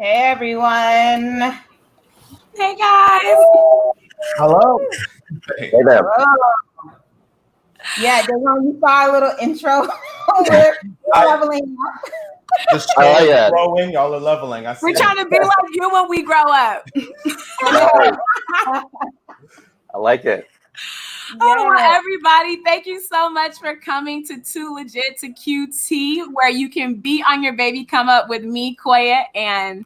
Hey everyone. Hey guys. Hello. Hey there. Hello. Yeah, Davon, you saw a little intro. We're leveling up. The scale is growing. Y'all are leveling. We're trying to be like you when we grow up. I like it. Oh, well, everybody, thank you so much for coming to Too Legit to QT, where you can be on your baby come up with me, Quoia, and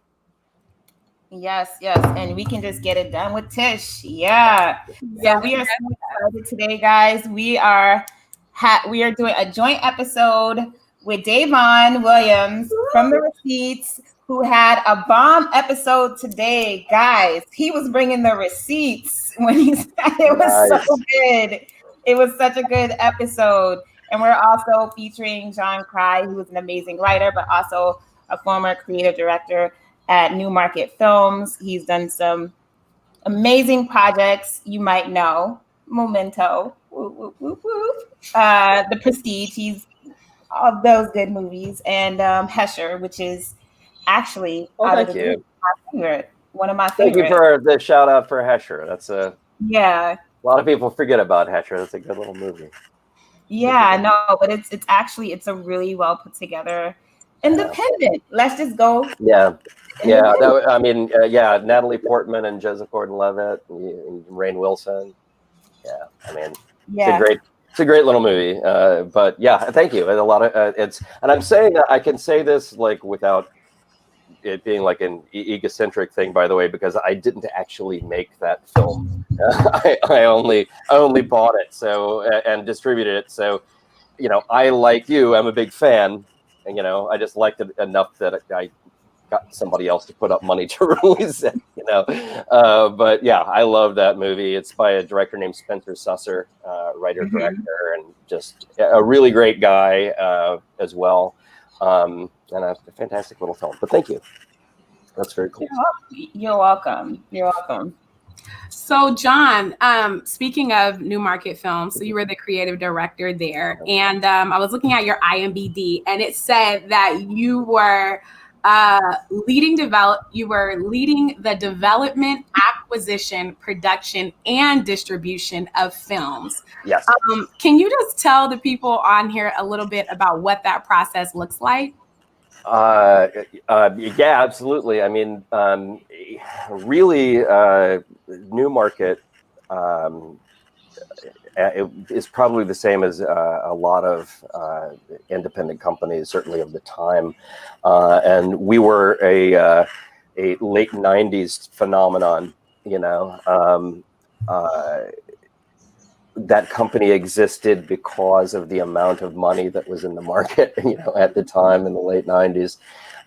Yes, and we can just get it done with Tish. Yeah. So we are so excited today, guys. We are doing a joint episode with Davon Williams from the Receipts, who had a bomb episode today, guys. He was bringing the receipts when he said it was so good. It was such a good episode. And we're also featuring John Crye, who is an amazing writer, but also a former creative director at Market Films. He's done some amazing projects you might know. Memento, The Prestige. He's all those good movies, and Hesher, which is actually one of my favorites. Thank you for the shout out for Hesher. That's a lot of people forget about Hesher. That's a good little movie. Yeah, no, but it's a really well put together independent. Let's just go. Natalie Portman and Joseph Gordon-Levitt and Rainn Wilson. It's a great little movie. But yeah, thank you. A lot of and I'm saying that I can say this like without it being like an egocentric thing, by the way, because I didn't actually make that film. I only bought it and distributed it. So, I like you. I'm a big fan, and I just liked it enough that I got somebody else to put up money to release it. But yeah, I love that movie. It's by a director named Spencer Susser, writer director, and just a really great guy as well. And a fantastic little film. But thank you. That's very cool. You're welcome. So, John, speaking of Market Films, so you were the creative director there, and I was looking at your IMDb, and it said that you were leading the development, acquisition, production, and distribution of films. Yes. Can you just tell the people on here a little bit about what that process looks like? Yeah, absolutely. I mean, really, Newmarket is probably the same as a lot of independent companies, certainly of the time. And we were a late 90s phenomenon, that company existed because of the amount of money that was in the market, at the time in the late 90s.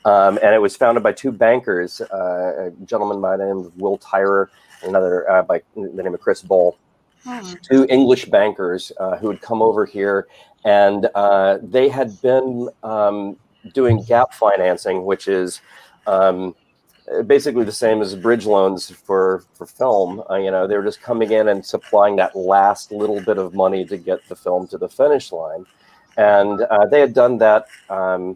And it was founded by two bankers, a gentleman by the name of Will Tyrer, another by the name of Chris Bull, two English bankers who had come over here, and they had been doing gap financing, which is basically the same as bridge loans for film. They were just coming in and supplying that last little bit of money to get the film to the finish line. And they had done that, I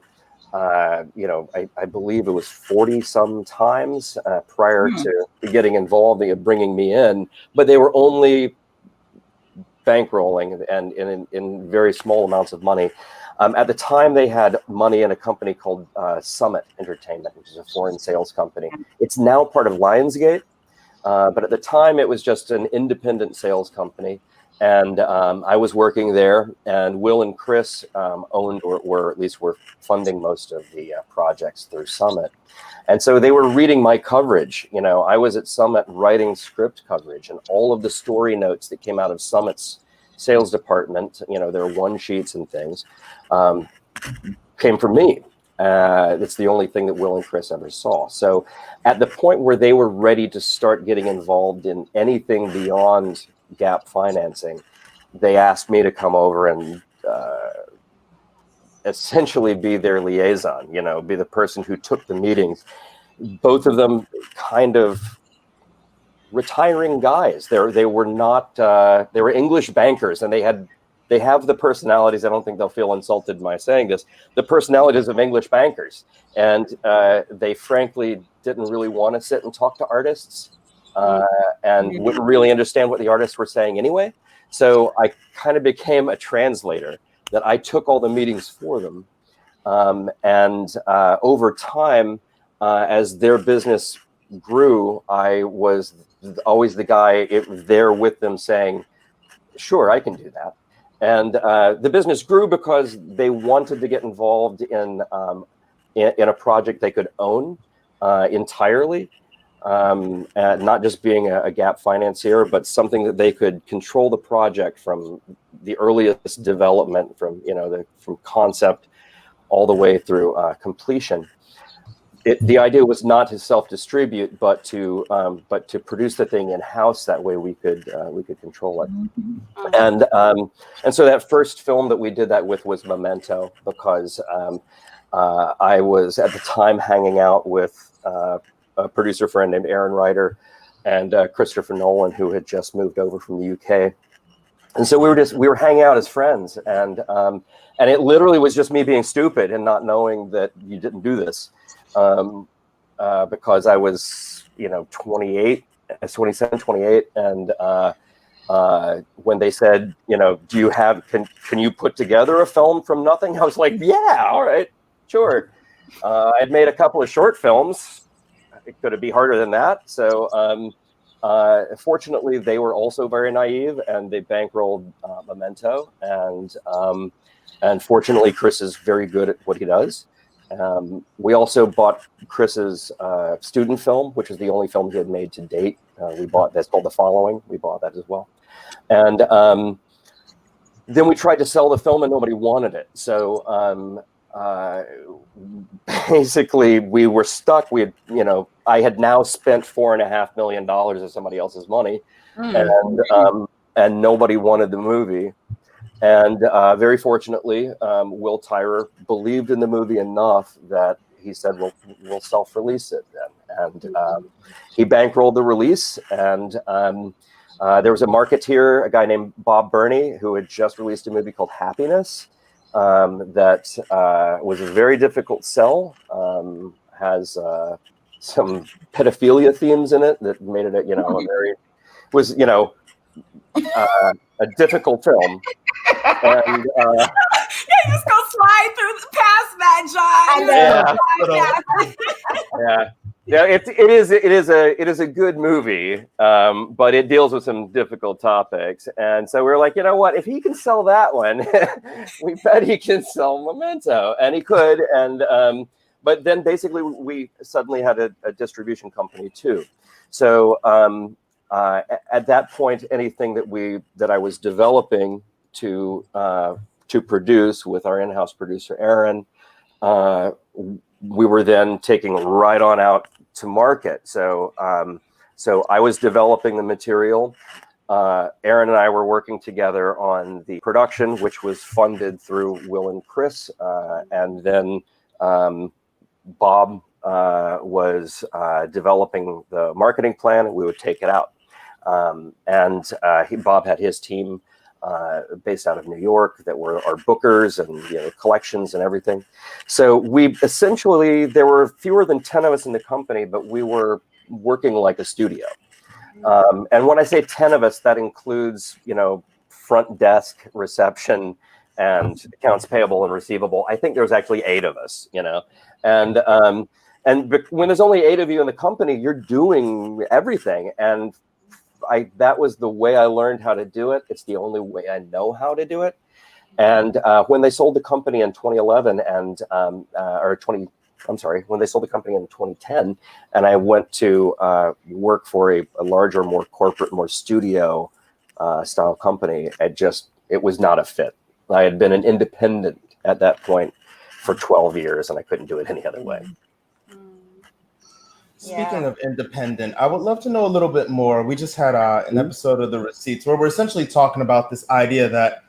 believe it was 40 some times prior to getting involved, bringing me in, but they were only bankrolling and in very small amounts of money. At the time, they had money in a company called Summit Entertainment, which is a foreign sales company. It's now part of Lionsgate, but at the time, it was just an independent sales company. And I was working there, and Will and Chris owned or at least were funding most of the projects through Summit. And so they were reading my coverage. I was at Summit writing script coverage, and all of the story notes that came out of Summit's sales department, their one sheets and things, came from me. It's the only thing that Will and Chris ever saw. So at the point where they were ready to start getting involved in anything beyond gap financing, they asked me to come over and essentially be their liaison, be the person who took the meetings. Both of them kind of retiring guys. They were not, they were English bankers, and they have the personalities. I don't think they'll feel insulted by saying this, the personalities of English bankers. And they frankly didn't really want to sit and talk to artists and wouldn't really understand what the artists were saying anyway. So I kind of became a translator, that I took all the meetings for them. And over time, as their business grew, I was always the guy there with them saying, sure, I can do that. And the business grew because they wanted to get involved in a project they could own entirely, and not just being a gap financier, but something that they could control the project from the earliest development, from from concept all the way through completion. The idea was not to self-distribute, but to produce the thing in house. That way, we could control it. And so that first film that we did that with was Memento, because I was at the time hanging out with a producer friend named Aaron Ryder and Christopher Nolan, who had just moved over from the UK. And so we were hanging out as friends, and it literally was just me being stupid and not knowing that you didn't do this. Because I was, 28, 27, 28. And when they said, can you put together a film from nothing? I was like, yeah, all right, sure. I'd made a couple of short films. Could it be harder than that? So fortunately, they were also very naive, and they bankrolled Memento. And fortunately, Chris is very good at what he does. We also bought Chris's student film, which is the only film he had made to date. That's called The Following. We bought that as well. And then we tried to sell the film and nobody wanted it. So basically we were stuck. I had now spent $4.5 million of somebody else's money, and nobody wanted the movie. And very fortunately, Will Tyrer believed in the movie enough that he said, "Well, we'll self-release it then." And he bankrolled the release. And there was a marketeer, a guy named Bob Burney, who had just released a movie called Happiness that was a very difficult sell. Has some pedophilia themes in it that made it, a difficult film. And you just go slide past that, John. Yeah. It is a good movie, but it deals with some difficult topics. And so we were like, you know what? If he can sell that one, we bet he can sell Memento, and he could. And but then basically we suddenly had a distribution company too. So at that point, anything that I was developing to produce with our in-house producer Aaron, we were then taking right on out to market. So I was developing the material. Aaron and I were working together on the production, which was funded through Will and Chris, and then Bob was developing the marketing plan, and we would take it out. Bob had his team based out of New York that were our bookers and collections and everything. So we essentially, there were fewer than 10 of us in the company, but we were working like a studio. And when I say 10 of us, that includes front desk, reception, and accounts payable and receivable. I think there was actually 8 of us. And when there's only 8 of you in the company, you're doing everything. And that was the way I learned how to do it. It's the only way I know how to do it. And when they sold the company in 2011 when they sold the company in 2010, and I went to work for a larger, more corporate, more studio style company, it was not a fit. I had been an independent at that point for 12 years, and I couldn't do it any other way. Speaking of independent, I would love to know a little bit more. We just had an episode of the Receipts where we're essentially talking about this idea that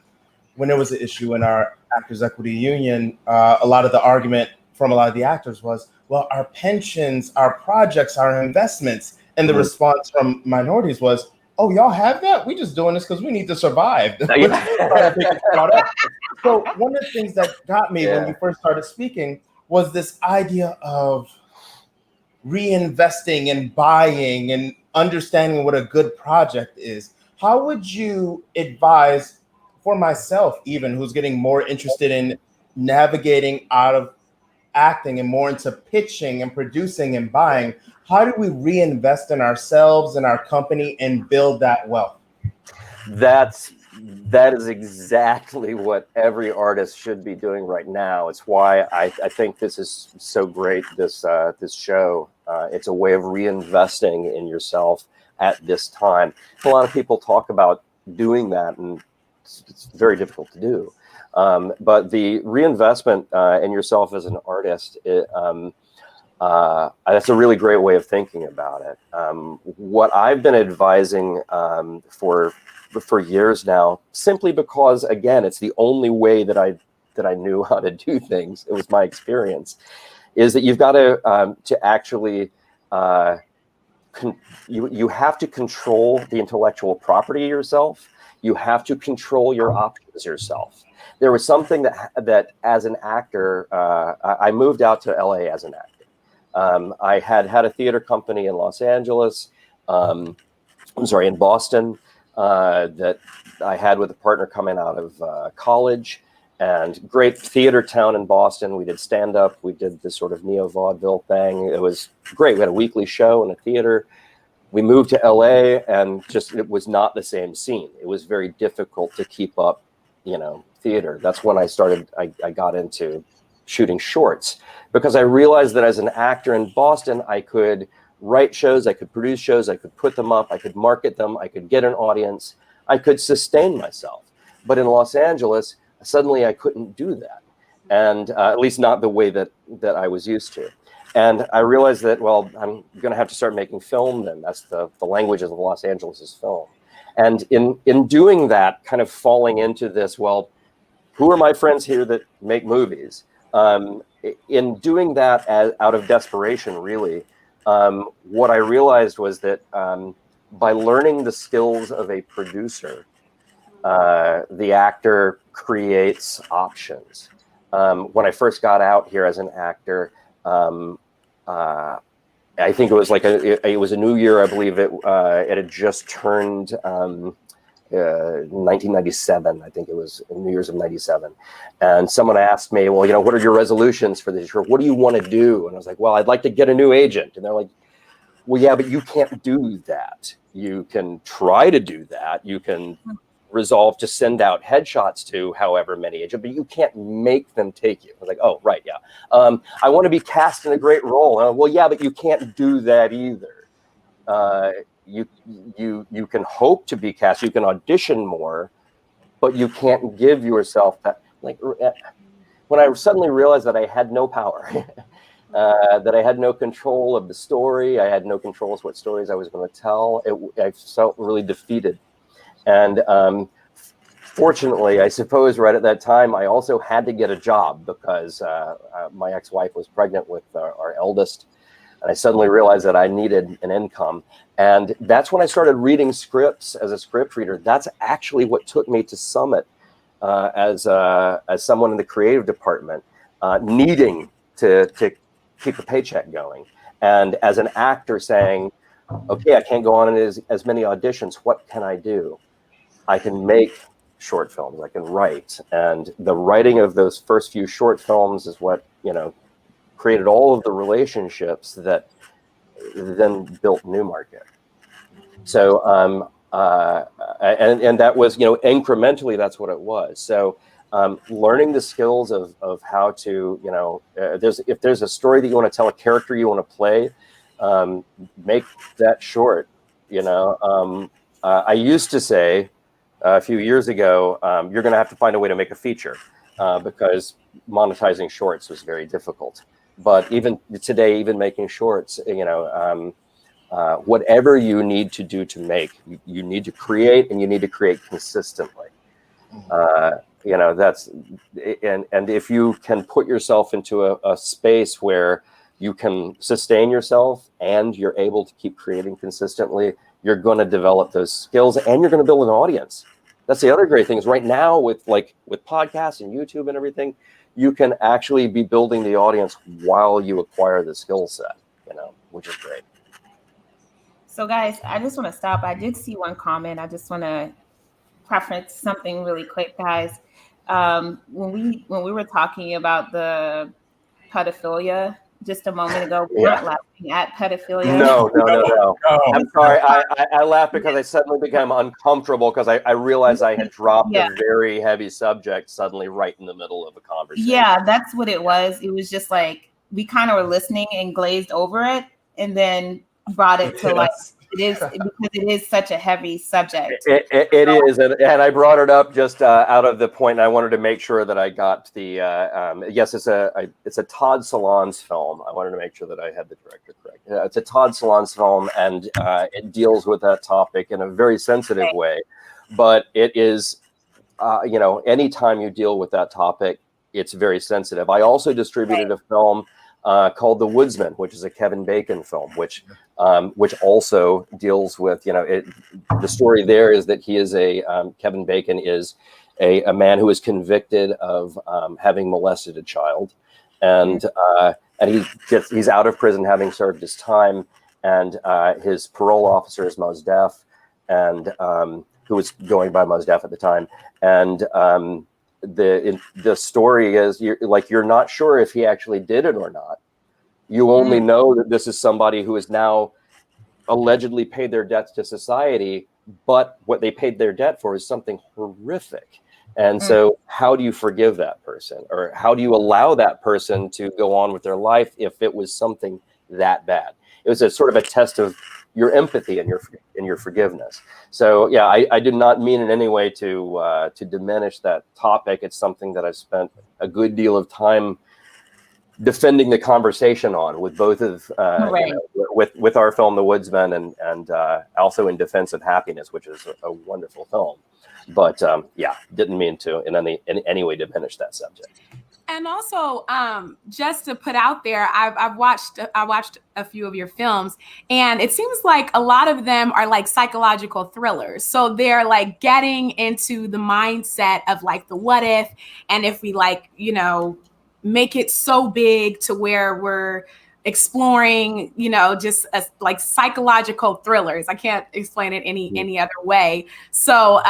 when there was an issue in our Actors Equity Union, a lot of the argument from a lot of the actors was, well, our pensions, our projects, our investments. And the response from minorities was, oh, y'all have that? We just doing this because we need to survive. So one of the things that got me when you first started speaking was this idea of reinvesting and buying and understanding what a good project is, how would you advise, for myself even, who's getting more interested in navigating out of acting and more into pitching and producing and buying, how do we reinvest in ourselves and our company and build that wealth? That is exactly what every artist should be doing right now. It's why I think this is so great, this show. It's a way of reinvesting in yourself at this time. A lot of people talk about doing that, and it's very difficult to do. But the reinvestment in yourself as an artist, that's a really great way of thinking about it. What I've been advising for years now, simply because, again, it's the only way that I knew how to do things. It was my experience, is that you've got to actually you have to control the intellectual property yourself. You have to control your options yourself. There was something that as an actor, I moved out to LA as an actor. I had a theater company in Los Angeles, in Boston, that I had with a partner coming out of college, and great theater town in Boston. We did stand-up. We did this sort of neo-vaudeville thing. It was great. We had a weekly show in a theater. We moved to LA, and it was not the same scene. It was very difficult to keep up, theater. That's when I got into shooting shorts, because I realized that as an actor in Boston, I could write shows, I could produce shows, I could put them up, I could market them, I could get an audience, I could sustain myself. But in Los Angeles, suddenly I couldn't do that. And at least not the way that I was used to. And I realized that, well, I'm going to have to start making film then. That's the language of Los Angeles is film. And in doing that, kind of falling into this, well, who are my friends here that make movies? In doing that out of desperation, really, what I realized was that by learning the skills of a producer, the actor creates options. When I first got out here as an actor, I think it was it was a new year, I believe it had just turned 1997. I think it was New Year's of '97. And someone asked me, well, what are your resolutions for this year? What do you want to do? And I was like, well, I'd like to get a new agent. And they're like, well, yeah, but you can't do that. You can try to do that. You can resolve to send out headshots to however many agents, but you can't make them take you. I was like, oh, right, yeah. I want to be cast in a great role. Well, yeah, but you can't do that either. You can hope to be cast. You can audition more, but you can't give yourself that. When I suddenly realized that I had no power, that I had no control of the story, I had no control of what stories I was going to tell, I felt really defeated. And fortunately, I suppose right at that time, I also had to get a job because my ex-wife was pregnant with our eldest. And I suddenly realized that I needed an income. And that's when I started reading scripts as a script reader. That's actually what took me to Summit as someone in the creative department, needing to keep a paycheck going. And as an actor saying, okay, I can't go on in as many auditions. What can I do? I can make short films. I can write. And the writing of those first few short films is what, created all of the relationships that then built New Market. So, and that was, incrementally, that's what it was. So learning the skills of how to, if there's a story that you want to tell, a character you want to play, make that short. I used to say a few years ago, you're going to have to find a way to make a feature because monetizing shorts was very difficult. But even today, even making shorts, whatever you need to do to make, you need to create, and you need to create consistently. That's and if you can put yourself into a space where you can sustain yourself and you're able to keep creating consistently, you're going to develop those skills and you're going to build an audience. That's the other great thing is right now with podcasts and YouTube and everything, you can actually be building the audience while you acquire the skill set, which is great. So guys, I just want to stop. I did see one comment. I just want to preference something really quick, guys. When we were talking about the pedophilia just a moment ago, we weren't laughing at pedophilia. No. I'm sorry. I laughed because I suddenly became uncomfortable because I realized I had dropped a very heavy subject suddenly right in the middle of a conversation. Yeah, that's what it was. It was just like we kind of were listening and glazed over it, and then brought it to life. It is because it is such a heavy subject. It is, and I brought it up just out of the point. And I wanted to make sure that I got the yes, it's a Todd Solondz film. I wanted to make sure that I had the director correct. It's a Todd Solondz film, and it deals with that topic in a very sensitive way. But it is, anytime you deal with that topic, it's very sensitive. I also distributed a film called The Woodsman, which is a Kevin Bacon film, which also deals with, the story there is that he is Kevin Bacon is a man who is convicted of having molested a child, and he's out of prison having served his time, and his parole officer is Mos Def, and who was going by Mos Def at the time, and the story is you're not sure if he actually did it or not. You only know that this is somebody who has now allegedly paid their debts to society, but what they paid their debt for is something horrific. And so how do you forgive that person, or how do you allow that person to go on with their life if it was something that bad? It was a sort of a test of your empathy and your forgiveness. So yeah, I did not mean in any way to diminish that topic. It's something that I've spent a good deal of time defending the conversation on with both of with our film The Woodsman, and also in Defense of Happiness, which is a wonderful film. But didn't mean to in any way diminish that subject. And also, just to put out there, I watched a few of your films, and it seems like a lot of them are like psychological thrillers. So they're like getting into the mindset of like the what if, and if we make it so big to where we're exploring, just like psychological thrillers. I can't explain it any other way. So,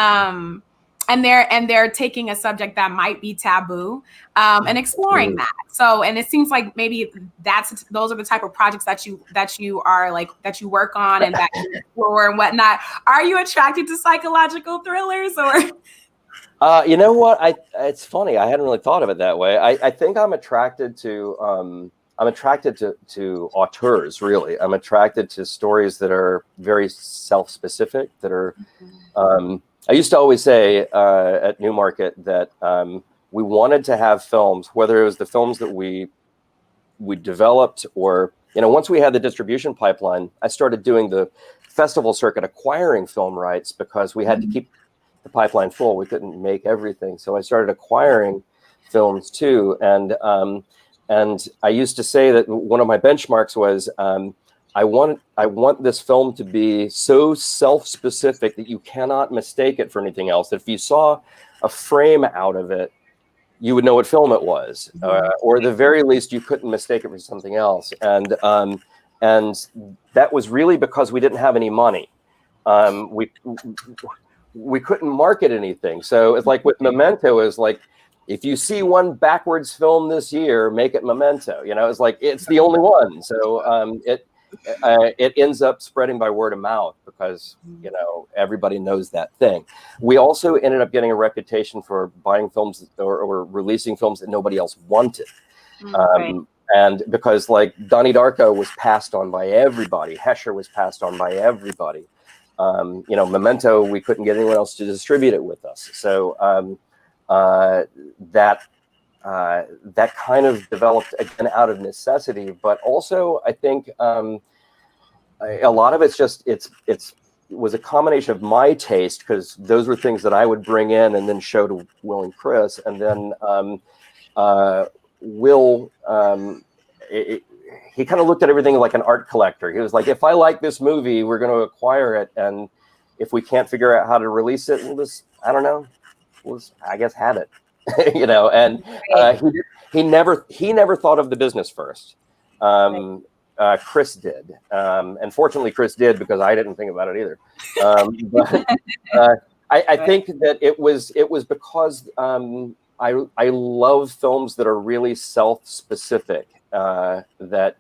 and they're taking a subject that might be taboo, and exploring that. So, and it seems like maybe those are the type of projects that you work on and that you explore and whatnot. Are you attracted to psychological thrillers, or? You know what? It's funny. I hadn't really thought of it that way. I think I'm attracted to auteurs. Really, I'm attracted to stories that are very self-specific. That are. I used to always say at Newmarket that we wanted to have films, whether it was the films that we developed or once we had the distribution pipeline, I started doing the festival circuit, acquiring film rights because we had to keep the pipeline full. We couldn't make everything, so I started acquiring films too. And I used to say that one of my benchmarks was I want this film to be so self-specific that you cannot mistake it for anything else. That if you saw a frame out of it, you would know what film it was, or at the very least, you couldn't mistake it for something else. And that was really because we didn't have any money. We couldn't market anything. So it's like with Memento, is like, if you see one backwards film this year, make it Memento. It's like, it's the only one. So it ends up spreading by word of mouth because, everybody knows that thing. We also ended up getting a reputation for buying films or releasing films that nobody else wanted. And because like Donnie Darko was passed on by everybody, Hesher was passed on by everybody. Memento, we couldn't get anyone else to distribute it with us. So that kind of developed again out of necessity, but also I think a lot of it's just it was a combination of my taste, because those were things that I would bring in and then show to Will and Chris, and then Will. He kind of looked at everything like an art collector. He was like, if I like this movie, we're going to acquire it. And if we can't figure out how to release it, we'll just, I guess, have it, and he never thought of the business first. Chris did. And fortunately, Chris did, because I didn't think about it either. But I think that it was because I love films that are really self-specific, that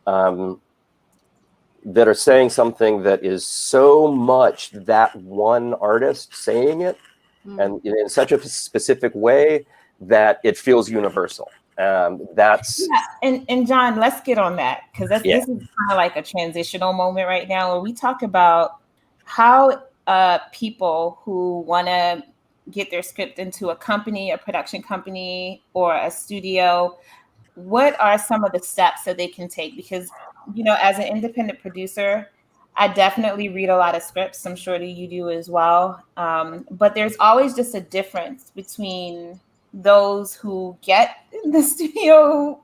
are saying something that is so much that one artist saying it, and in such a specific way that it feels universal. That's and John, let's get on that, because this is kind of like a transitional moment right now where we talk about how people who want to get their script into a company, a production company, or a studio, what are some of the steps that they can take? Because, as an independent producer, I definitely read a lot of scripts. I'm sure that you do as well. But there's always just a difference between those who get in the studio,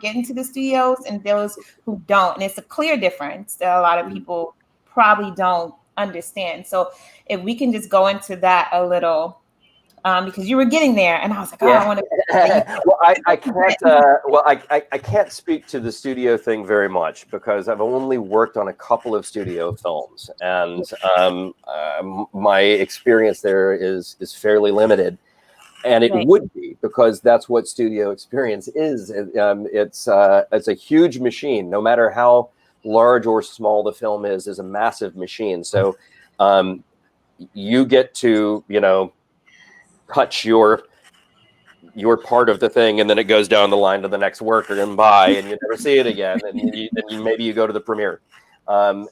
get into the studios, and those who don't. And it's a clear difference that a lot of people probably don't understand. So if we can just go into that a little, because you were getting there, and I was like, I want to. Well, I can't. I can't speak to the studio thing very much, because I've only worked on a couple of studio films, and my experience there is fairly limited. And it would be, because that's what studio experience is. It's a huge machine. No matter how large or small the film is a massive machine. So you get to, touch your part of the thing, and then it goes down the line to the next worker and buy, and you never see it again. And maybe you go to the premiere, and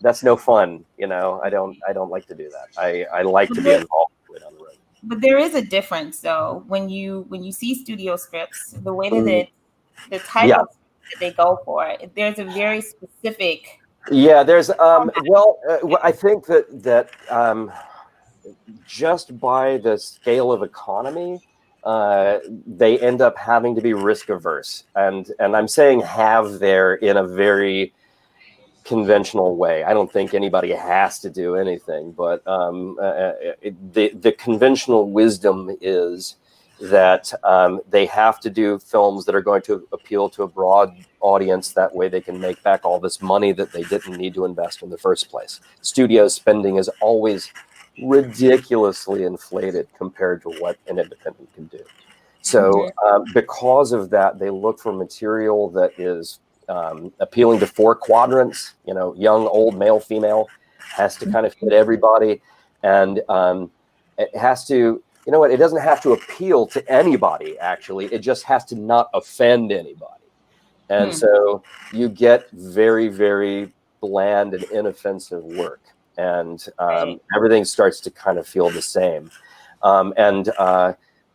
that's no fun. I don't like to do that. I like to be involved on the road. But there is a difference, though, when you see studio scripts, the way that the type of that they go for, there's a very specific. Yeah, there's I think that just by the scale of economy, they end up having to be risk averse, and I'm saying have there in a very conventional way. I don't think anybody has to do anything, but the conventional wisdom is that they have to do films that are going to appeal to a broad audience. That way they can make back all this money that they didn't need to invest in the first place. Studio spending is always ridiculously inflated compared to what an independent can do. So because of that, they look for material that is appealing to four quadrants, young, old, male, female, has to kind of fit everybody. And it has to, it doesn't have to appeal to anybody, actually. It just has to not offend anybody. And so you get very, very bland and inoffensive work. And everything starts to kind of feel the same.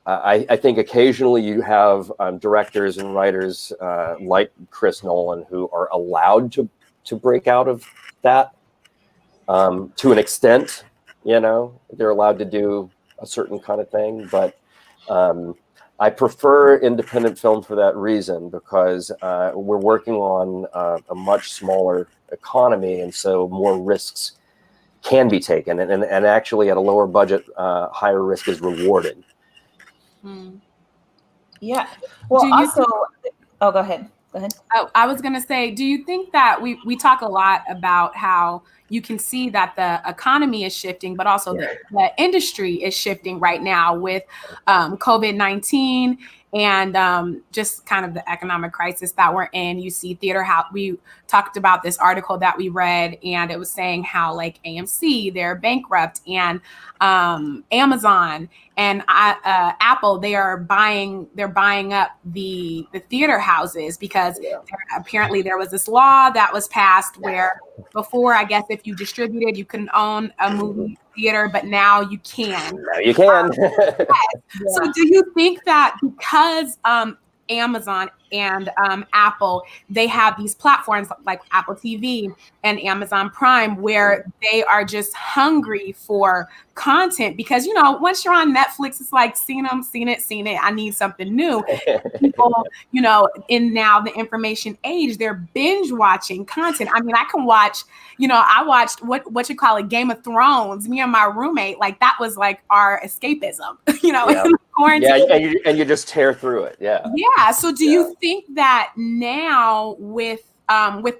I think occasionally you have directors and writers like Chris Nolan who are allowed to break out of that to an extent. They're allowed to do a certain kind of thing. But I prefer independent film for that reason, because we're working on a much smaller economy, and so more risks can be taken. And actually at a lower budget, higher risk is rewarded. Yeah. Well, also, go ahead. Oh, I was going to say, do you think that we talk a lot about how you can see that the economy is shifting, but also the industry is shifting right now with COVID-19 and just kind of the economic crisis that we're in? You see theater, how we talked about this article that we read, and it was saying how like AMC, they're bankrupt, and Amazon and Apple, they're buying up the theater houses, because apparently there was this law that was passed where before, I guess, if you distributed, you couldn't own a movie theater, but now you can. Now you can. So do you think that because Amazon and Apple, they have these platforms like Apple TV and Amazon Prime where they are just hungry for content? Because, once you're on Netflix, it's like, seen it. I need something new. People, in now the information age, they're binge watching content. I mean, I can watch, I watched what you call it, Game of Thrones, me and my roommate, like that was like our escapism, in quarantine. Yeah, and you just tear through it. Yeah. Yeah. So do you think that now with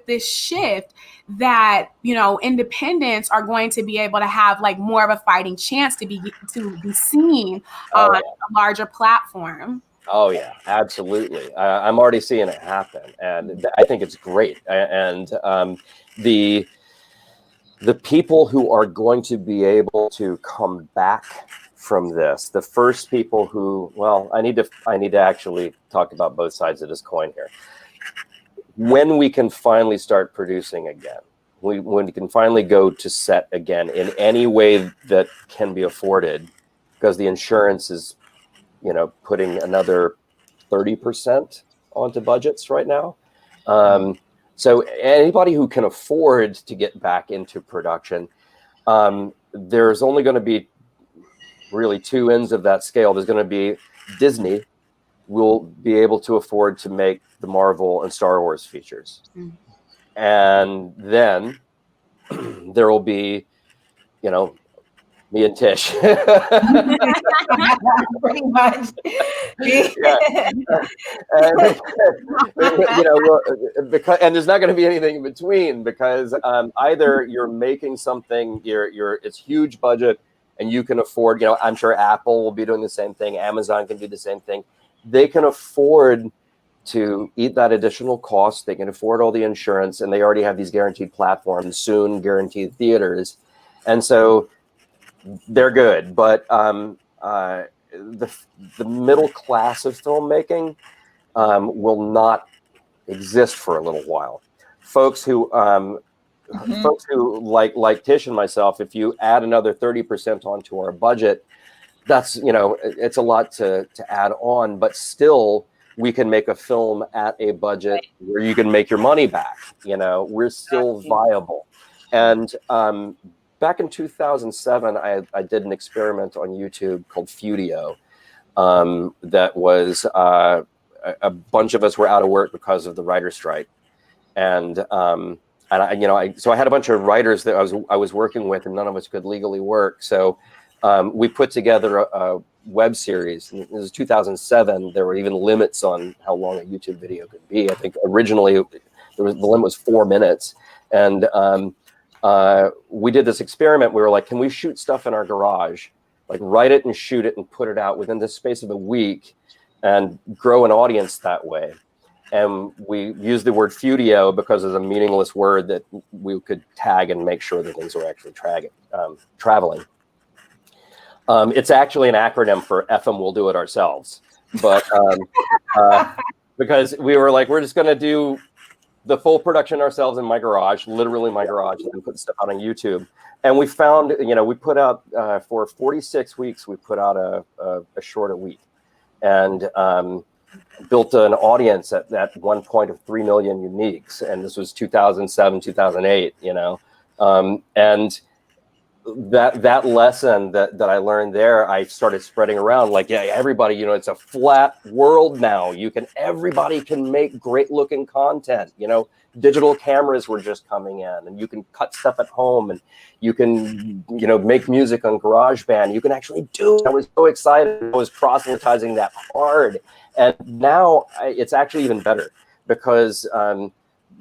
this shift that, you know, independents are going to be able to have like more of a fighting chance to be seen on a larger platform? Oh yeah, absolutely. I'm already seeing it happen, and I think it's great. And the people who are going to be able to come back from this, the first people who, well, I need to actually talk about both sides of this coin here. When we can finally start producing again, when we can finally go to set again in any way that can be afforded, because the insurance is, you know, putting another 30% onto budgets right now. So anybody who can afford to get back into production, there's only going to be really two ends of that scale. There's going to be Disney will be able to afford to make the Marvel and Star Wars features. And then there will be, you know, me and Tish. Pretty much. And, you know, because, and there's not going to be anything in between, because either you're making something, it's huge budget and you can afford, you know, I'm sure Apple will be doing the same thing. Amazon can do the same thing. They can afford to eat that additional cost. They can afford all the insurance, and they already have these guaranteed platforms, soon guaranteed theaters. And so they're good. But the middle class of filmmaking will not exist for a little while. Folks who like Tish and myself, if you add another 30% onto our budget, that's, you know, it's a lot to add on, but still we can make a film at a budget where you can make your money back. You know, we're still viable. And back in 2007, I did an experiment on YouTube called Fudio. That was a bunch of us were out of work because of the writer's strike, and so I had a bunch of writers that I was working with, and none of us could legally work. So we put together a web series. It was 2007. There were even limits on how long a YouTube video could be. I think originally the limit was 4 minutes, and we did this experiment. We were like, can we shoot stuff in our garage, like write it and shoot it and put it out within the space of a week and grow an audience that way? And we used the word Fudio because it's a meaningless word that we could tag and make sure that things were actually traveling. It's actually an acronym for FM We'll Do It Ourselves. But because we were like, we're just going to do the full production ourselves in my garage, literally my garage, and put stuff out on YouTube. And we found, you know, we put out for 46 weeks, we put out a short a week, and built an audience at one point of 3 million uniques. And this was 2007, 2008, you know. And that lesson that I learned there, I started spreading around, like, yeah, everybody, you know, it's a flat world now. Everybody can make great looking content, you know. Digital cameras were just coming in, and you can cut stuff at home, and you can, you know, make music on GarageBand. You can actually do it. I was so excited. I was proselytizing that hard. And now it's actually even better, because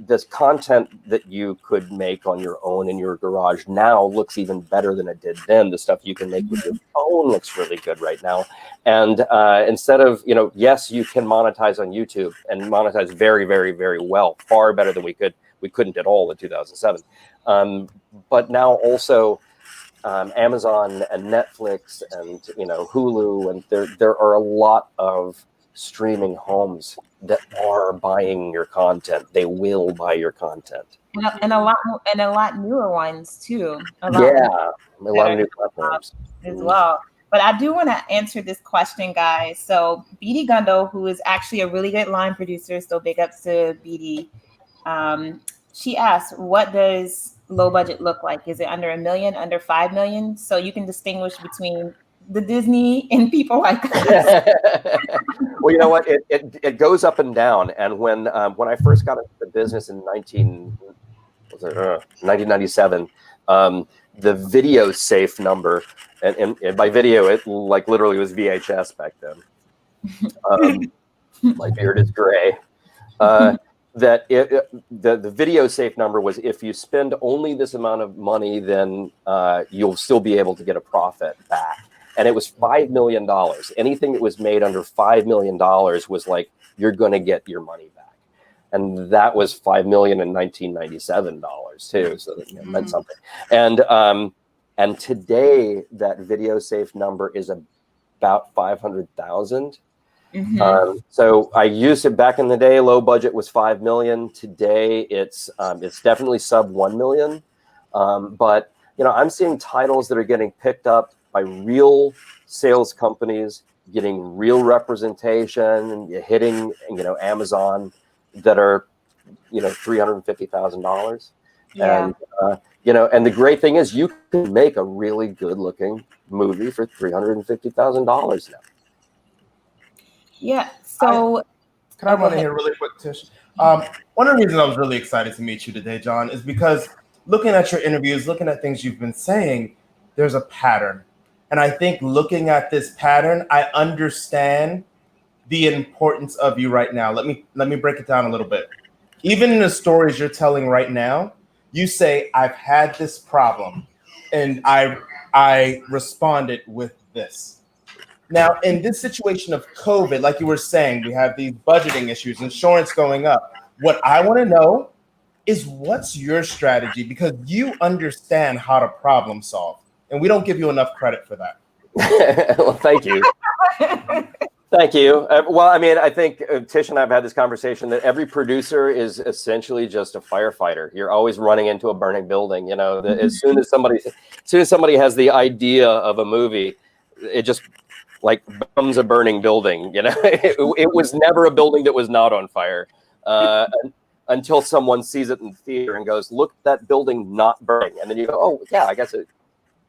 this content that you could make on your own in your garage now looks even better than it did then. The stuff you can make with your phone looks really good right now. And instead of, you know, yes, you can monetize on YouTube, and monetize very, very, very well, far better than we couldn't at all in 2007. But now also Amazon and Netflix and, you know, Hulu, and there are a lot of streaming homes that are buying your content. They will buy your content, and a lot newer ones too. A lot of new platforms as well. But I do want to answer this question, guys. So BD Gundo, who is actually a really good line producer, so big ups to BD. She asked, what does low budget look like? Is it under $1 million, under 5 million? So you can distinguish between the Disney and people like us. Well, you know what? It goes up and down. And when I first got into the business in 1997, the video safe number, and by video, it like literally was VHS back then. My beard is gray. that the video safe number was, if you spend only this amount of money, then you'll still be able to get a profit back. And it was $5 million. Anything that was made under $5 million was like, you're going to get your money back. And that was $5 million in 1997 too. So that meant something. And today that video safe number is about 500,000. So I used it back in the day. Low budget was 5 million. Today it's definitely sub 1 million. But I'm seeing titles that are getting picked up by real sales companies, getting real representation, and hitting Amazon that are $350,000. Yeah. And the great thing is you can make a really good looking movie for $350,000 now. Yeah. So can I run in here really quick, Tish? One of the reasons I was really excited to meet you today, John, is because looking at your interviews, looking at things you've been saying, there's a pattern. And I think looking at this pattern, I understand the importance of you right now. Let me break it down a little bit. Even in the stories you're telling right now, you say, I've had this problem and I responded with this. Now, in this situation of COVID, like you were saying, we have these budgeting issues, insurance going up. What I want to know is, what's your strategy? Because you understand how to problem solve, and we don't give you enough credit for that. Well, thank you. Thank you. Well, I mean, I think Tish and I have had this conversation that every producer is essentially just a firefighter. You're always running into a burning building. As soon as somebody has the idea of a movie, it just like becomes a burning building. It was never a building that was not on fire until someone sees it in the theater and goes, "Look, that building not burning," and then you go, "Oh, yeah, I guess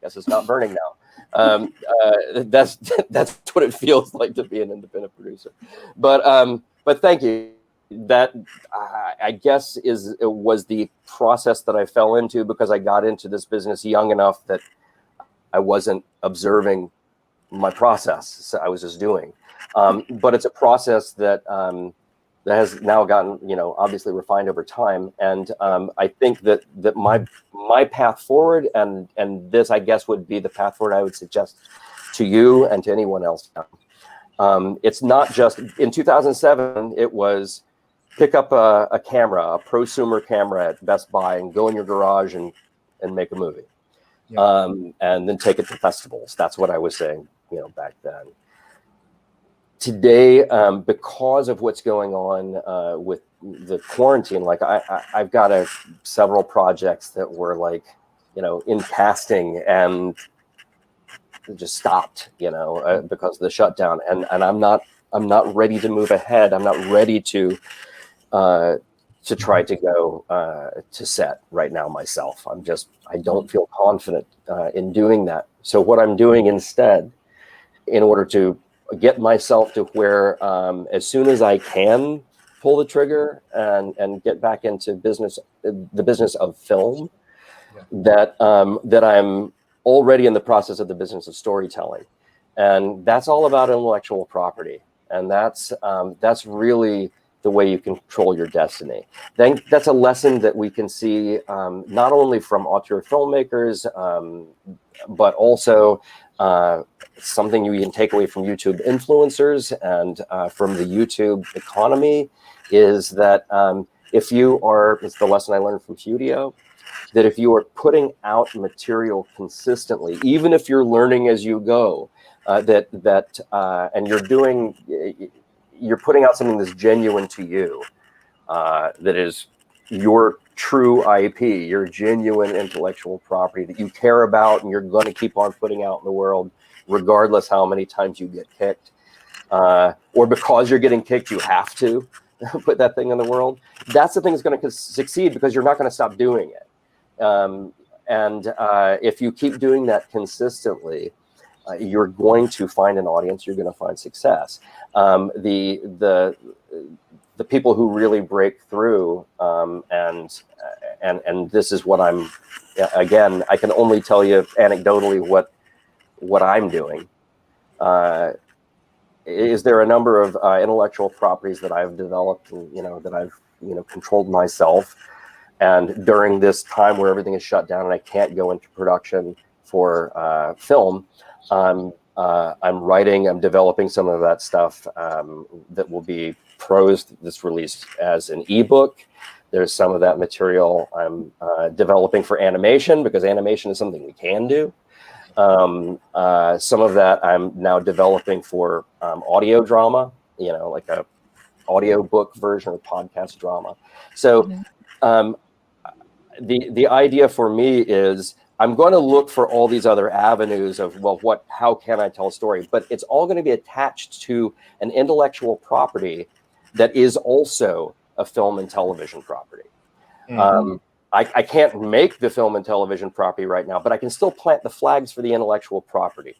it's not burning now." That's what it feels like to be an independent producer. But thank you. That I guess was the process that I fell into, because I got into this business young enough that I wasn't observing my process. So I was just doing. But it's a process that has now gotten obviously refined over time, and I think that my path forward and this, I guess, would be the path forward I would suggest to you and to anyone else. It's not just in 2007. It was pick up a camera, a prosumer camera at Best Buy, and go in your garage and make a movie, and then take it to festivals. That's what I was saying, back then. Today, because of what's going on with the quarantine, like I've got several projects that were like, in casting and just stopped, because of the shutdown. And I'm not ready to move ahead. I'm not ready to try to go to set right now myself. I don't feel confident in doing that. So what I'm doing instead, in order to get myself to where as soon as I can pull the trigger and get back into the business of film, that I'm already in the process of the business of storytelling. And that's all about intellectual property. And that's really the way you control your destiny. Then that's a lesson that we can see not only from auteur filmmakers, but also something you can take away from YouTube influencers and from the YouTube economy, is that it's the lesson I learned from Studio, that if you are putting out material consistently, even if you're learning as you go, and you're putting out something that's genuine to you, that is your true IP, your genuine intellectual property that you care about and you're going to keep on putting out in the world, regardless how many times you get kicked, or because you're getting kicked, you have to put that thing in the world. That's the thing that's going to succeed, because you're not going to stop doing it. And if you keep doing that consistently, you're going to find an audience. You're going to find success. The people who really break through, and this is what I'm. Again, I can only tell you anecdotally what I'm doing. is there a number of intellectual properties that I've developed and, that I've, controlled myself. And during this time where everything is shut down and I can't go into production for film, I'm writing, I'm developing some of that stuff that will be prose that's released as an ebook. There's some of that material I'm developing for animation, because animation is something we can do. Some of that I'm now developing for audio drama, like a audio book version of podcast drama. So the idea for me is I'm going to look for all these other avenues of, how can I tell a story? But it's all going to be attached to an intellectual property that is also a film and television property. I can't make the film and television property right now, but I can still plant the flags for the intellectual property.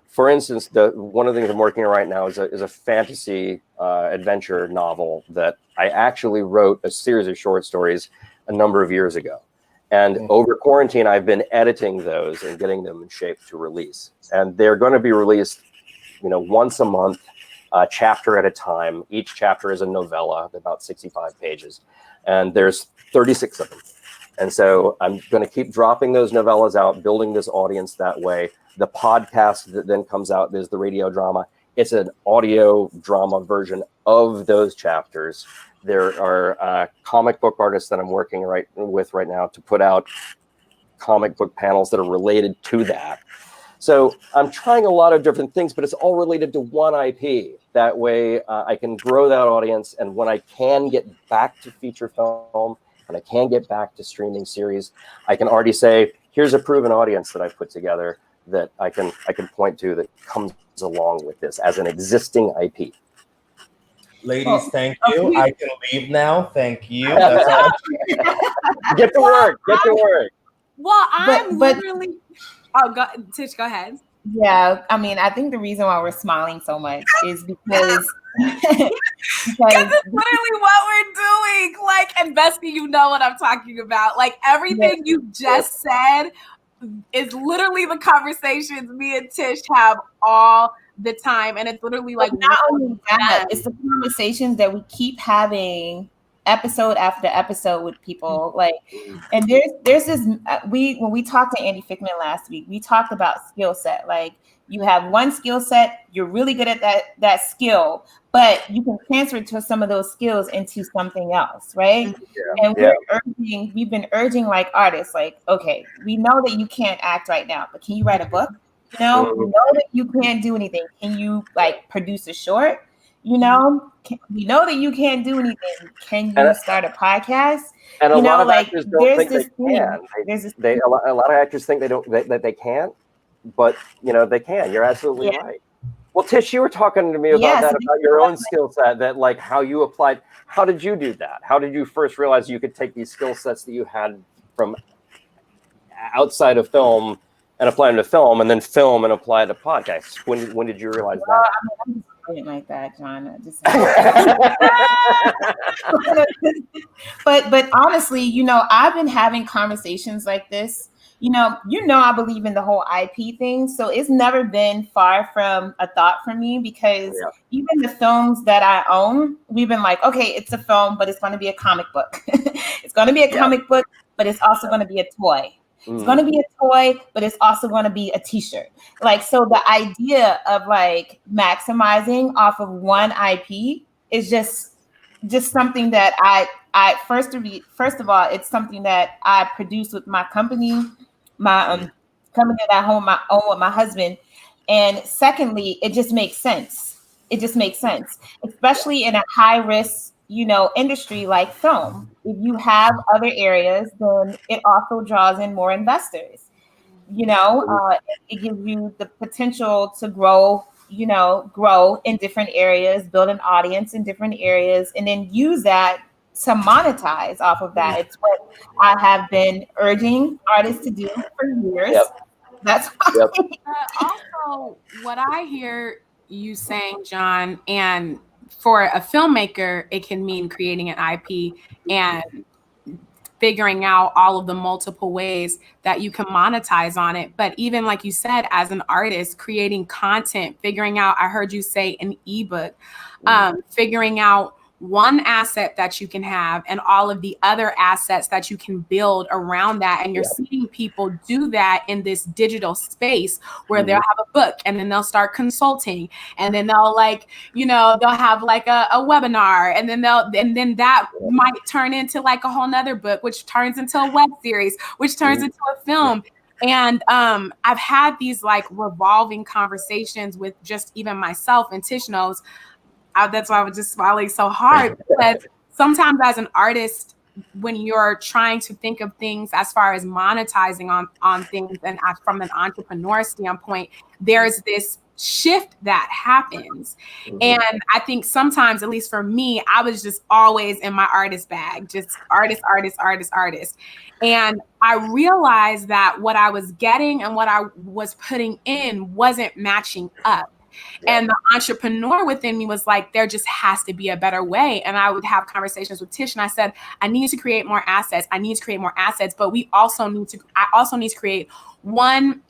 For instance, one of the things I'm working on right now is a fantasy adventure novel that I actually wrote a series of short stories a number of years ago. And over quarantine, I've been editing those and getting them in shape to release. And they're going to be released, once a month, chapter at a time. Each chapter is a novella, about 65 pages. And there's 36 of them. And so I'm going to keep dropping those novellas out, building this audience that way. The podcast that then comes out is the radio drama. It's an audio drama version of those chapters. There are comic book artists that I'm working with right now to put out comic book panels that are related to that. So I'm trying a lot of different things, but it's all related to one IP. That way I can grow that audience. And when I can get back to feature film and I can get back to streaming series, I can already say, here's a proven audience that I've put together that I can point to that comes along with this as an existing IP. Ladies, thank you. I can leave now. Thank you. That's all. Get to work. Get to work. Well, I'm literally. Oh, Tish, go ahead. Yeah, I mean, I think the reason why we're smiling so much is because it's literally what we're doing. Like, and Bestie, you know what I'm talking about. Like, everything you just said is literally the conversations me and Tish have all the time. And it's literally like, not only that, it's the conversations that we keep having episode after episode with people. Like, and there's this, when we talked to Andy Fickman last week, we talked about skill set. Like, you have one skill set, you're really good at that skill, but you can transfer to some of those skills into something else, right? And we've been urging like artists, like, okay, we know that you can't act right now, but can you write a book? We know that you can't do anything. Can you like produce a short? We know that you can't do anything. Can you start a podcast? And a lot of actors don't think they can. A lot of actors think that they can't, but they can. You're absolutely right. Well, Tish, you were talking to me about your own skill set, that like how you applied. How did you do that? How did you first realize you could take these skill sets that you had from outside of film and apply them to film, and then film and apply it to podcasts? When did you realize that? I mean, like that, John. But honestly, I've been having conversations like this. I believe in the whole IP thing, so it's never been far from a thought for me, because even the films that I own, we've been like, okay, it's a film, but it's going to be a comic book. It's going to be a comic book, but it's also going to be a toy. It's going to be a toy, but it's also going to be a t-shirt. Like, so the idea of like maximizing off of one IP is just something that I first of all, it's something that I produce with my company, my company that I own with my husband. And secondly, it just makes sense. It just makes sense, especially in a high risk, industry like film. If you have other areas, then it also draws in more investors. It gives you the potential to grow in different areas, build an audience in different areas, and then use that to monetize off of that. It's what I have been urging artists to do for years. That's also what I hear you saying, John, and for a filmmaker, it can mean creating an IP and figuring out all of the multiple ways that you can monetize on it. But even like you said, as an artist, creating content, figuring out, I heard you say an ebook, figuring out one asset that you can have and all of the other assets that you can build around that. And you're seeing people do that in this digital space where they'll have a book and then they'll start consulting, and then they'll they'll have like a webinar, and then that might turn into like a whole nother book, which turns into a web series, which turns into a film. And I've had these like revolving conversations with just even myself, and Tish knows. That's why I was just smiling so hard, because sometimes as an artist, when you're trying to think of things as far as monetizing on things, and from an entrepreneur standpoint, there's this shift that happens. And I think sometimes, at least for me, I was just always in my artist bag, just artist. And I realized that what I was getting and what I was putting in wasn't matching up. And the entrepreneur within me was like, there just has to be a better way. And I would have conversations with Tish, and I said, I need to create more assets. But I also need to create one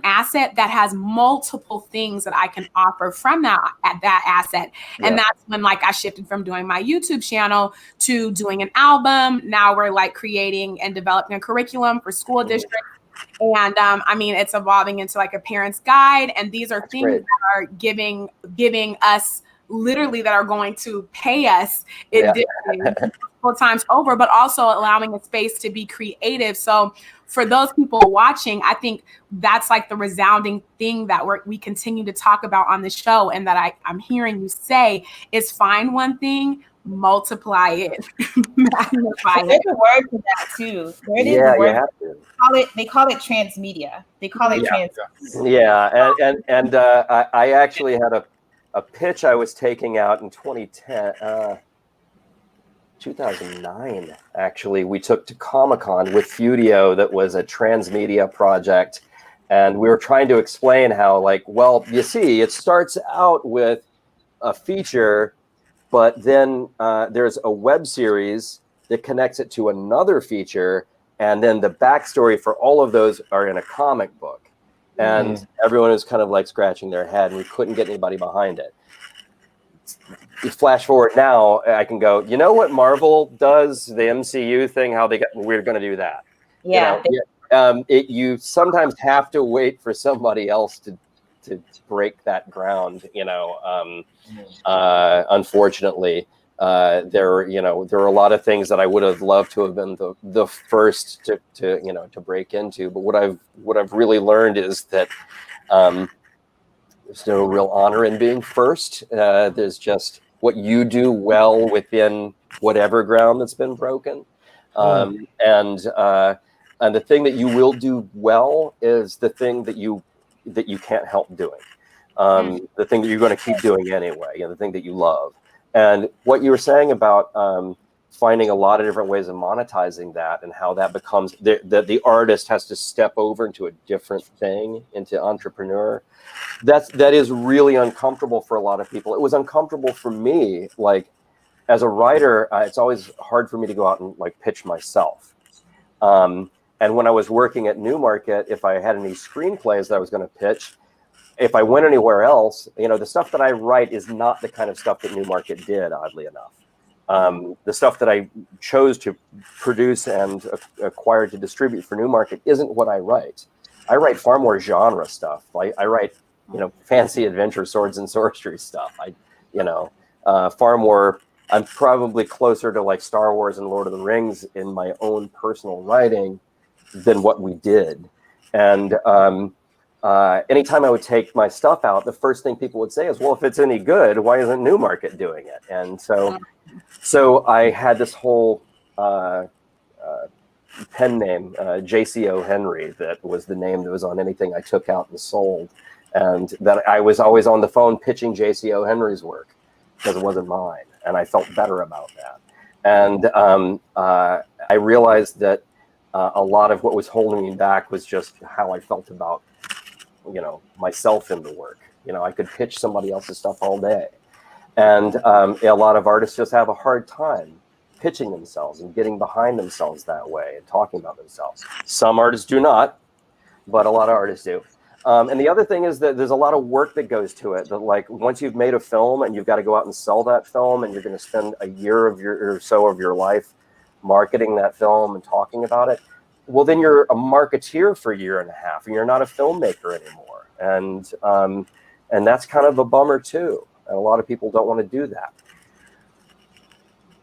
asset that has multiple things that I can offer from that asset. And that's when like I shifted from doing my YouTube channel to doing an album. Now we're like creating and developing a curriculum for school districts. And I mean, it's evolving into like a parent's guide. And these are things that are giving us literally, that are going to pay us multiple times over, but also allowing a space to be creative. So for those people watching, I think that's like the resounding thing that we continue to talk about on the show, and that I'm hearing you say is find one thing, multiply it, magnify it. There's a word for that too. You have to. They call it transmedia. They call it transmedia. Yeah, and I actually had a pitch I was taking out in 2009. Actually, we took to Comic-Con with Fudio. That was a transmedia project, and we were trying to explain how, like, well, you see, it starts out with a feature, but then there's a web series that connects it to another feature, and then the backstory for all of those are in a comic book. And everyone was kind of like scratching their head, and we couldn't get anybody behind it. You flash forward now, I can go, you know what Marvel does, the MCU thing, we're going to do that. Yeah. You sometimes have to wait for somebody else to break that ground, unfortunately. There are a lot of things that I would have loved to have been the first to break into. But what I've really learned is that there's no real honor in being first. There's just what you do well within whatever ground that's been broken. And the thing that you will do well is the thing that you can't help doing. The thing that you're going to keep doing anyway, the thing that you love. And what you were saying about finding a lot of different ways of monetizing that, and how that becomes the artist has to step over into a different thing, into entrepreneur. That is really uncomfortable for a lot of people. It was uncomfortable for me. Like, as a writer, it's always hard for me to go out and like pitch myself. And when I was working at Newmarket, if I had any screenplays that I was going to pitch, if I went anywhere else, the stuff that I write is not the kind of stuff that Newmarket did, oddly enough. The stuff that I chose to produce and acquire to distribute for Newmarket isn't what I write. I write far more genre stuff. I write, fancy adventure, swords and sorcery stuff. Far more. I'm probably closer to like Star Wars and Lord of the Rings in my own personal writing than what we did. And anytime I would take my stuff out, the first thing people would say is, well, if it's any good, why isn't Newmarket doing it? And so I had this whole pen name, JCO Henry, that was the name that was on anything I took out and sold. And that I was always on the phone pitching JCO Henry's work because it wasn't mine. And I felt better about that. And I realized that a lot of what was holding me back was just how I felt about myself in the work. I could pitch somebody else's stuff all day. And a lot of artists just have a hard time pitching themselves and getting behind themselves that way and talking about themselves. Some artists do not, but a lot of artists do. And the other thing is that there's a lot of work that goes to it. That, like, once you've made a film and you've got to go out and sell that film, and you're going to spend a year or so of your life marketing that film and talking about it, well, then you're a marketeer for a year and a half, and you're not a filmmaker anymore. And that's kind of a bummer too. And a lot of people don't want to do that.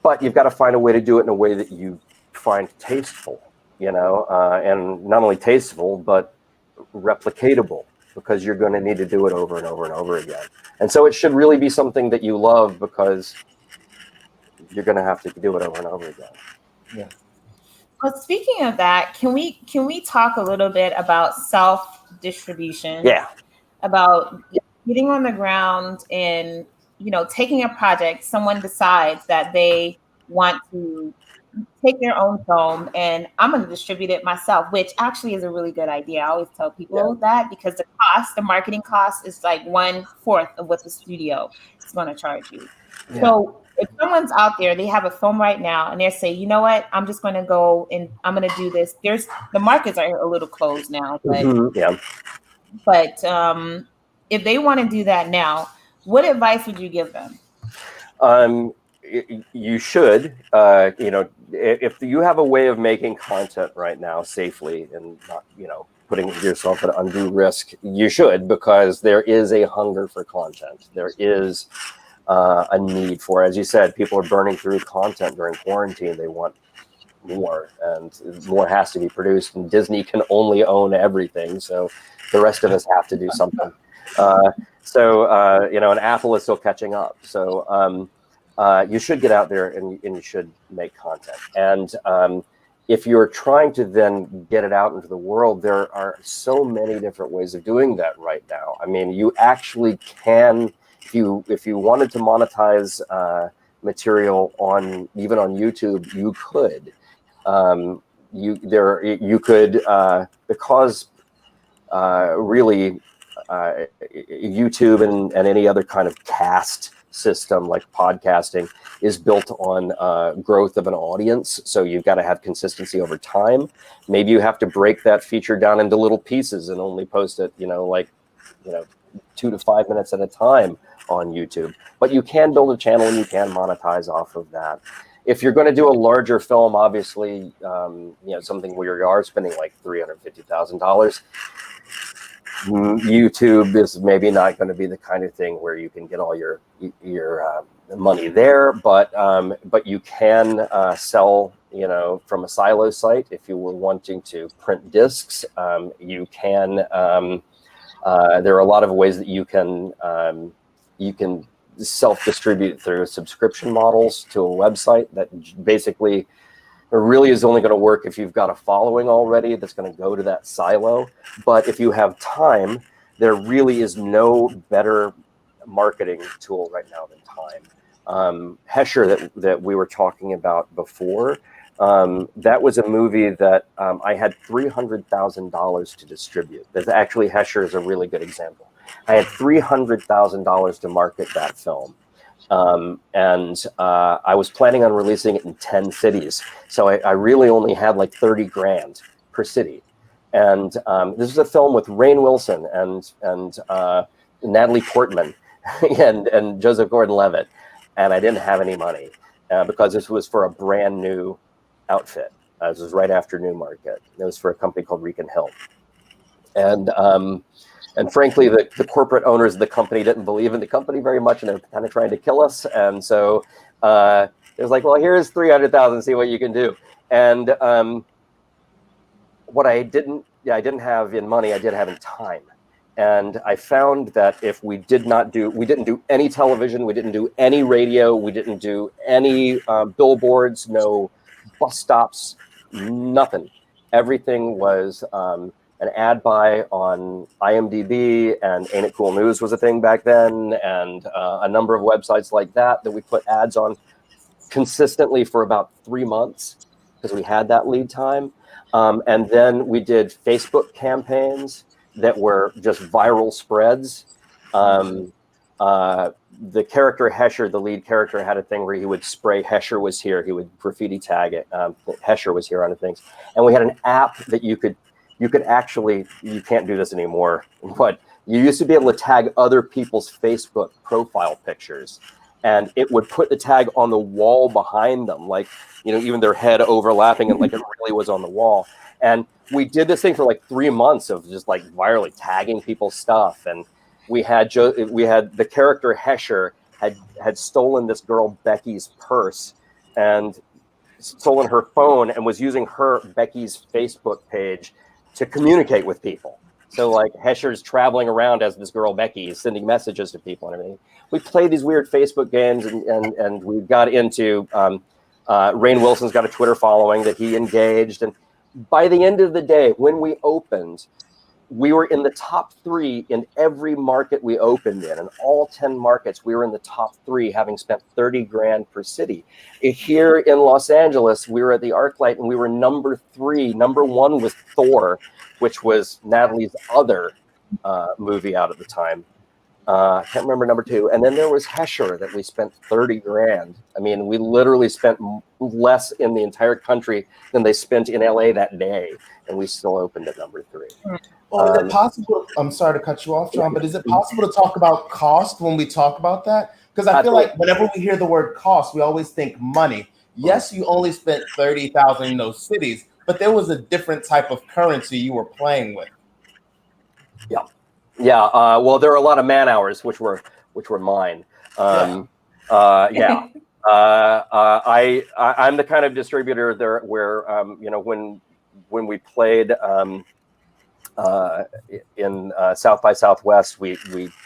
But you've got to find a way to do it in a way that you find tasteful, you know, and not only tasteful, but replicatable, because you're going to need to do it over and over and over again. And so it should really be something that you love, because you're going to have to do it over and over again. Yeah. Well, speaking of that, can we talk a little bit about self-distribution? Yeah. About getting on the ground and, you know, taking a project, someone decides that they want to take their own film and I'm going to distribute it myself, which actually is a really good idea. I always tell people that, because the marketing cost is like 1/4 of what the studio is going to charge you. Yeah. So if someone's out there, they have a film right now and they're saying, you know what, I'm just going to go and I'm going to do this. The markets are a little closed now, but if they want to do that now, what advice would you give them? You should, you know, if you have a way of making content right now safely and not, you know, putting yourself at undue risk, you should, because there is a hunger for content. There is a need for, as you said, people are burning through content during quarantine. They want more, and more has to be produced, and Disney can only own everything. So the rest of us have to do something. You know, and Apple is still catching up. So you should get out there and you should make content. And if you're trying to then get it out into the world, there are so many different ways of doing that right now. I mean, you actually can, if you wanted to monetize material even on YouTube, you could. Because really YouTube and any other kind of cast system like podcasting is built on growth of an audience. So you've got to have consistency over time. Maybe you have to break that feature down into little pieces and only post it, 2 to 5 minutes at a time on YouTube. But you can build a channel and you can monetize off of that. If you're going to do a larger film, obviously, something where you are spending like $350,000, YouTube is maybe not going to be the kind of thing where you can get all your money there, but you can sell, from a silo site. If you were wanting to print discs, you can. There are a lot of ways that you can self-distribute through subscription models to a website that basically really is only going to work if you've got a following already that's going to go to that silo. But if you have time, there really is no better marketing tool right now than time. Hesher that we were talking about before, that was a movie that I had $300,000 to distribute. Actually, Hesher is a really good example. I had $300,000 to market that film. And I was planning on releasing it in 10 cities. So I really only had like 30 grand per city. And this is a film with Rainn Wilson and Natalie Portman and Joseph Gordon-Levitt. And I didn't have any money because this was for a brand new outfit. This was right after Newmarket. It was for a company called Rican Hill. And frankly, the corporate owners of the company didn't believe in the company very much, and they're kind of trying to kill us. And so it was like, well, here's $300,000, see what you can do. And what I didn't have in money, I did have in time. And I found that if we didn't do any television, we didn't do any radio, we didn't do any billboards, no bus stops, nothing. Everything was an ad buy on IMDb, and Ain't It Cool News was a thing back then, and a number of websites like that we put ads on consistently for about 3 months because we had that lead time. And then we did Facebook campaigns that were just viral spreads. the character Hesher, the lead character, had a thing where he would spray "Hesher was here." He would graffiti tag it. "Hesher was here" on the things, and we had an app that you could actually, you can't do this anymore, but you used to be able to tag other people's Facebook profile pictures, and it would put the tag on the wall behind them, like, you know, even their head overlapping and like it really was on the wall. And we did this thing for like 3 months of just like virally tagging people's stuff. And we had the character Hesher had stolen this girl Becky's purse and stolen her phone and was using Becky's Facebook page to communicate with people. So like Hesher's traveling around as this girl Becky, sending messages to people and everything. We played these weird Facebook games, and we got into Rainn Wilson's got a Twitter following that he engaged. And by the end of the day, when we opened, we were in the top 3 in every market we opened in. In all 10 markets, we were in the top 3, having spent $30,000 per city. Here in Los Angeles, we were at the ArcLight, and we were number 3. Number 1 was Thor, which was Natalie's other movie out at the time. I can't remember number 2. And then there was Hesher that we spent $30,000. I mean, we literally spent less in the entire country than they spent in LA that day, and we still opened at number 3. Well, is it possible? I'm sorry to cut you off, John, but is it possible to talk about cost when we talk about that? Because I feel like whenever we hear the word cost, we always think money. Yes, you only spent $30,000 in those cities, but there was a different type of currency you were playing with. Yeah. Well, there are a lot of man hours, which were mine. I'm the kind of distributor there where you know, when we played in South by Southwest, we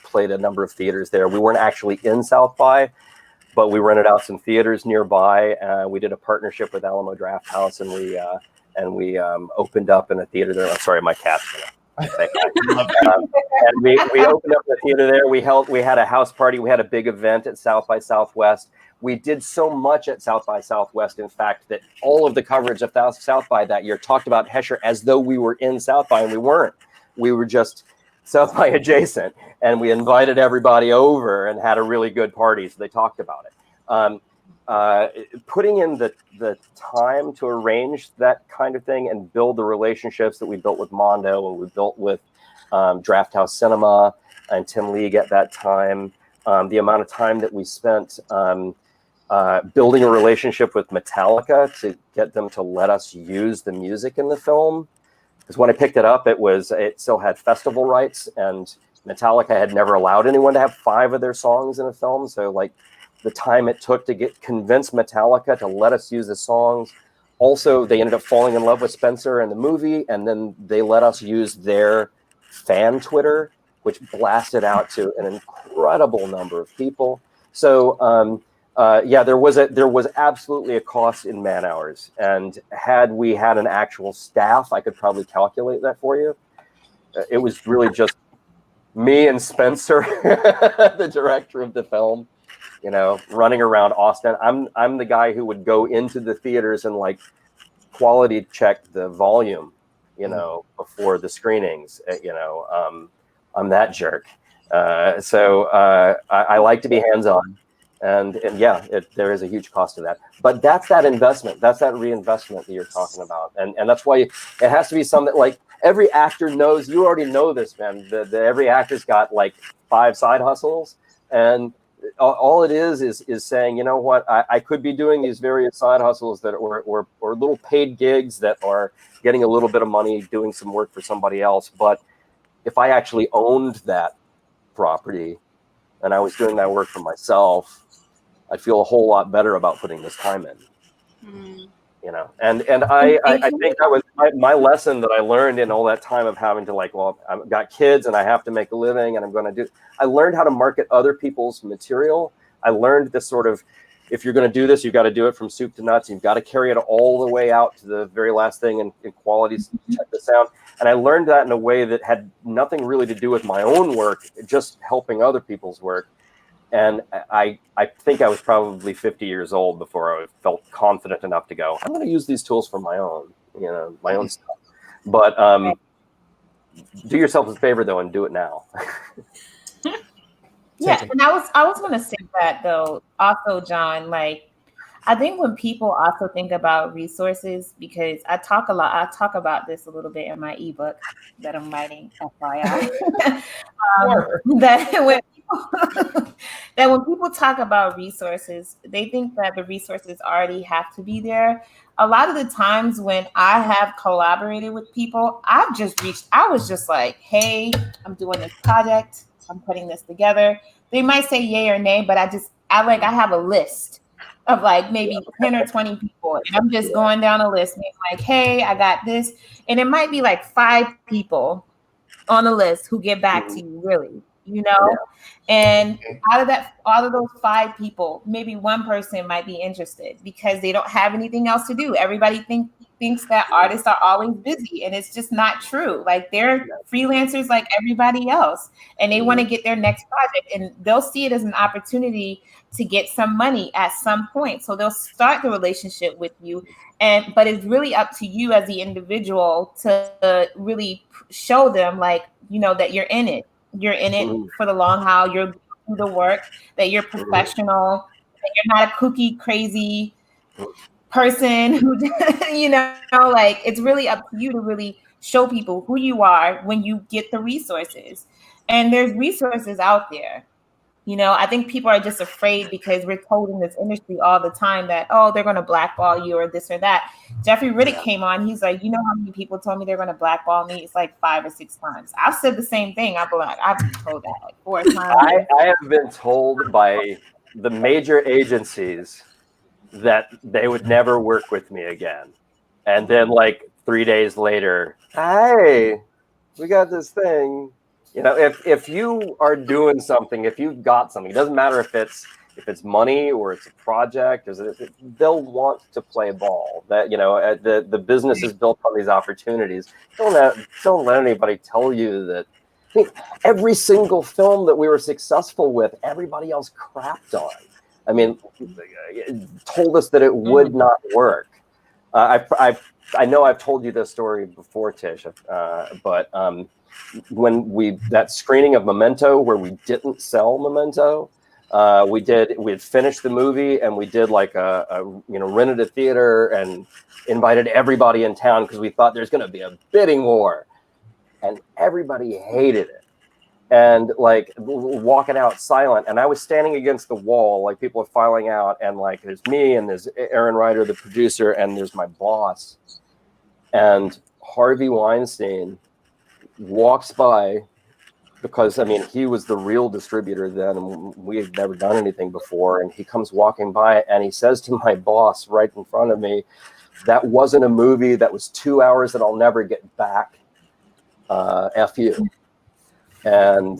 played a number of theaters there. We weren't actually in South by, but we rented out some theaters nearby. We did a partnership with Alamo Draft House, and we opened up in a theater there. I'm sorry, my cat's gonna. And we opened up the theater there. We had a house party. We had a big event at South by Southwest. We did so much at South by Southwest, in fact, that all of the coverage of South by that year talked about Hesher as though we were in South by, and we weren't. We were just South by adjacent, and we invited everybody over and had a really good party. So they talked about it. Putting in the time to arrange that kind of thing and build the relationships that we built with Mondo and we built with Draft House Cinema and Tim League at that time, the amount of time that we spent building a relationship with Metallica to get them to let us use the music in the film. Because when I picked it up, it still had festival rights, and Metallica had never allowed anyone to have 5 of their songs in a film. So like, the time it took to convince Metallica to let us use the songs. Also, they ended up falling in love with Spencer and the movie, and then they let us use their fan Twitter, which blasted out to an incredible number of people. So, there was absolutely a cost in man hours, and had we had an actual staff, I could probably calculate that for you. It was really just me and Spencer, the director of the film, you know, running around Austin. I'm the guy who would go into the theaters and like quality check the volume, you know, before the screenings. You know, I'm that jerk. So I like to be hands-on, and yeah, there is a huge cost to that. But that's that investment. That's that reinvestment that you're talking about, and that's why it has to be something like every actor knows. You already know this, man. Every actor's got like 5 side hustles, and all it is saying, you know what, I could be doing these various side hustles that or little paid gigs that are getting a little bit of money doing some work for somebody else. But if I actually owned that property and I was doing that work for myself, I'd feel a whole lot better about putting this time in. You know, and I think that was my lesson that I learned in all that time of having to like, well, I've got kids and I have to make a living, and I learned how to market other people's material. I learned this sort of, if you're going to do this, you've got to do it from soup to nuts. You've got to carry it all the way out to the very last thing and quality, check the sound. And I learned that in a way that had nothing really to do with my own work, just helping other people's work. And I think I was probably 50 years old before I felt confident enough to go, I'm going to use these tools for my own, you know, my own stuff. But do yourself a favor, though, and do it now. Yeah, and I was gonna say that though, also, John, like I think when people also think about resources, because I talk a lot, I talk about this a little bit in my ebook that I'm writing, FYI. That when people, that when people talk about resources, they think that the resources already have to be there. A lot of the times when I have collaborated with people, I was just like, hey, I'm doing this project, I'm putting this together. They might say yay or nay, but I have a list of like maybe 10 or 20 people. And I'm just going down a list being like, hey, I got this. And it might be like 5 people on the list who get back to you, really, and out of those 5 people, maybe one person might be interested because they don't have anything else to do. Everybody thinks that artists are always busy, and it's just not true. Like, they're freelancers like everybody else, and they want to get their next project, and they'll see it as an opportunity to get some money at some point. So they'll start the relationship with you, but it's really up to you as the individual to really show them, like, that you're in it. You're in it for the long haul. You're doing the work, that you're professional, that you're not a kooky, crazy person who, like, it's really up to you to really show people who you are when you get the resources. And there's resources out there. I think people are just afraid because we're told in this industry all the time that, oh, they're going to blackball you or this or that. Jeffrey Riddick came on. He's like, how many people told me they're going to blackball me? It's like 5 or 6 times. I've said the same thing. I've been told that like 4 times. I have been told by the major agencies that they would never work with me again. And then like 3 days later, hey, we got this thing. If you are doing something, if you've got something, it doesn't matter if it's money or it's a project, they'll want to play ball. That the business is built on these opportunities. Don't let anybody tell you that. I mean, every single film that we were successful with, everybody else crapped on. I mean, told us that it would not work. I know I've told you this story before, Tish, but. When that screening of Memento where we didn't sell Memento, we had finished the movie and we did like rented a theater and invited everybody in town because we thought there's going to be a bidding war, and everybody hated it. And like walking out silent, and I was standing against the wall, like people are filing out, and like there's me and there's Aaron Ryder, the producer, and there's my boss, and Harvey Weinstein walks by, because he was the real distributor then, and we had never done anything before, and he comes walking by and he says to my boss right in front of me, that wasn't a movie, that was 2 hours that I'll never get back, F you. And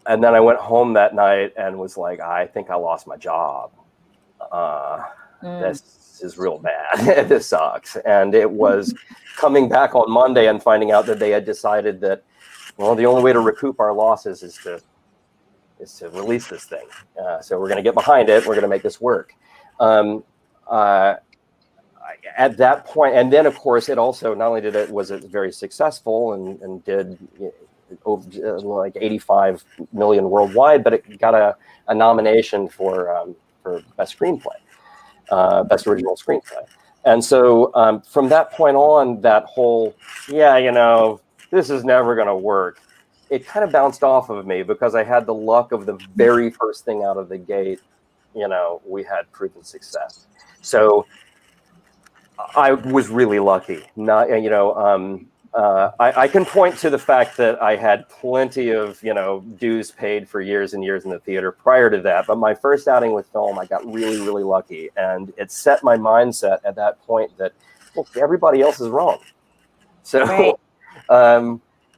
then I went home that night and was like, I think I lost my job. This is real bad. This sucks. And it was coming back on Monday and finding out that they had decided that, well, the only way to recoup our losses is to release this thing. So we're going to get behind it. We're going to make this work. At that point, and then of course it also, not only was it very successful and did over like 85 million worldwide, but it got a nomination for best screenplay. Best original screenplay. And so from that point on, that whole, this is never going to work, it kind of bounced off of me because I had the luck of the very first thing out of the gate, we had proven success. So I was really lucky. I can point to the fact that I had plenty of, dues paid for years and years in the theater prior to that. But my first outing with film, I got really, really lucky. And it set my mindset at that point that, look, everybody else is wrong. So right.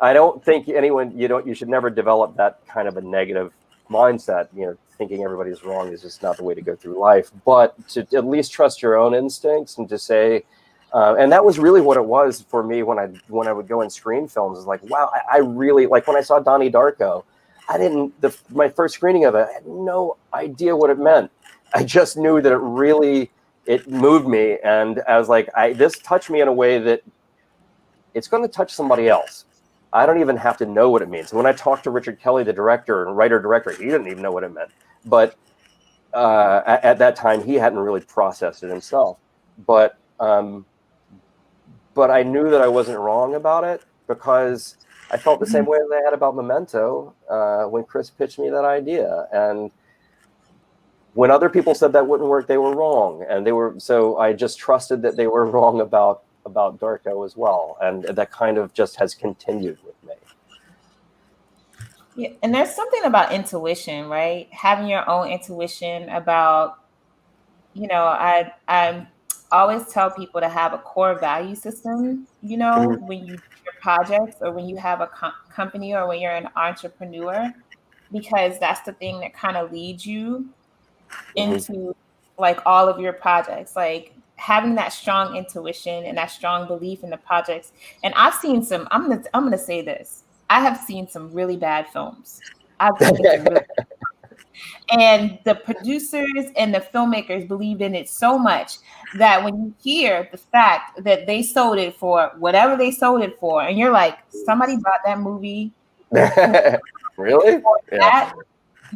I don't think you should never develop that kind of a negative mindset. Thinking everybody's wrong is just not the way to go through life. But to at least trust your own instincts and to say, and that was really what it was for me when I would go and screen films. Is like, wow, I really, like when I saw Donnie Darko, my first screening of it, I had no idea what it meant. I just knew that it moved me. And I was like, this touched me in a way that it's going to touch somebody else. I don't even have to know what it means. When I talked to Richard Kelly, the director and writer-director, he didn't even know what it meant. But at that time, he hadn't really processed it himself. But I knew that I wasn't wrong about it, because I felt the same way as I had about Memento when Chris pitched me that idea. And when other people said that wouldn't work, they were wrong. And so I just trusted that they were wrong about Darko as well. And that kind of just has continued with me. Yeah, and there's something about intuition, right? Having your own intuition about, I always tell people to have a core value system, when you do your projects, or when you have a company, or when you're an entrepreneur, because that's the thing that kind of leads you into like all of your projects, like having that strong intuition and that strong belief in the projects. And I've seen some, I'm gonna say this, I have seen some really bad films. I've seen some really and the producers and the filmmakers believed in it so much that when you hear the fact that they sold it for whatever they sold it for, and you're like, somebody bought that movie Really? That,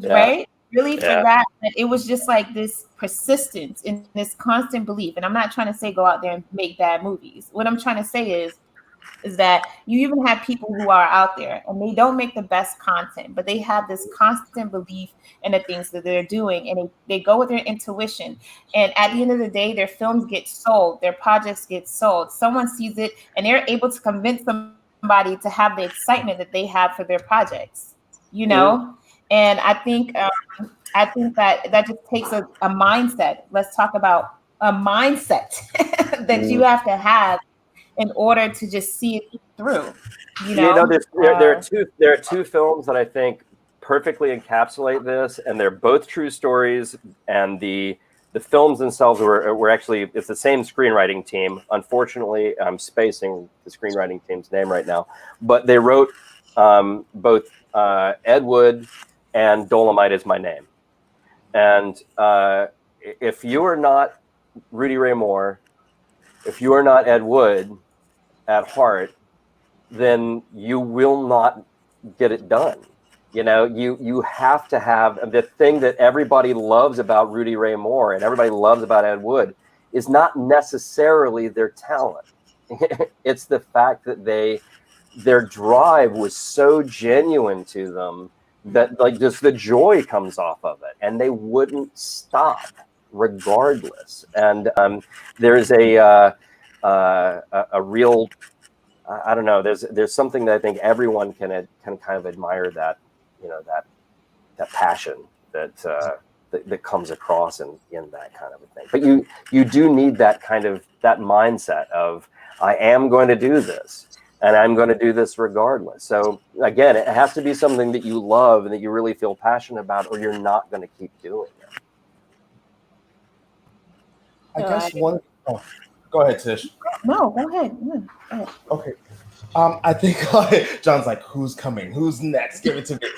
Yeah. right? Really, for Yeah. that it was just like this persistence in this constant belief. And I'm not trying to say go out there and make bad movies. What I'm trying to say is that you even have people who are out there and they don't make the best content, but they have this constant belief in the things that they're doing, and they go with their intuition. And at the end of the day, their films get sold, their projects get sold. Someone sees it and they're able to convince somebody to have the excitement that they have for their projects, And I think that just takes a mindset. Let's talk about a mindset that you have to have in order to just see it through. There are two films that I think perfectly encapsulate this, and they're both true stories. And the films themselves were actually, it's the same screenwriting team. Unfortunately, I'm spacing the screenwriting team's name right now, but they wrote both Ed Wood and Dolomite Is My Name. And if you are not Rudy Ray Moore, if you are not Ed Wood at heart, then you will not get it done. You have to have the thing that everybody loves about Rudy Ray Moore and everybody loves about Ed Wood is not necessarily their talent. It's the fact that their drive was so genuine to them that like just the joy comes off of it, and they wouldn't stop regardless. And there's a real, I don't know, there's something that I think everyone can kind of admire, that that passion that comes across in that kind of a thing. But you do need that mindset of, I am going to do this, and I'm going to do this regardless. So again, it has to be something that you love and that you really feel passionate about, or you're not going to keep doing it. I guess one. Oh, go ahead, Tish. No, go ahead. Okay. I think John's like, who's coming? Who's next? Give it to me.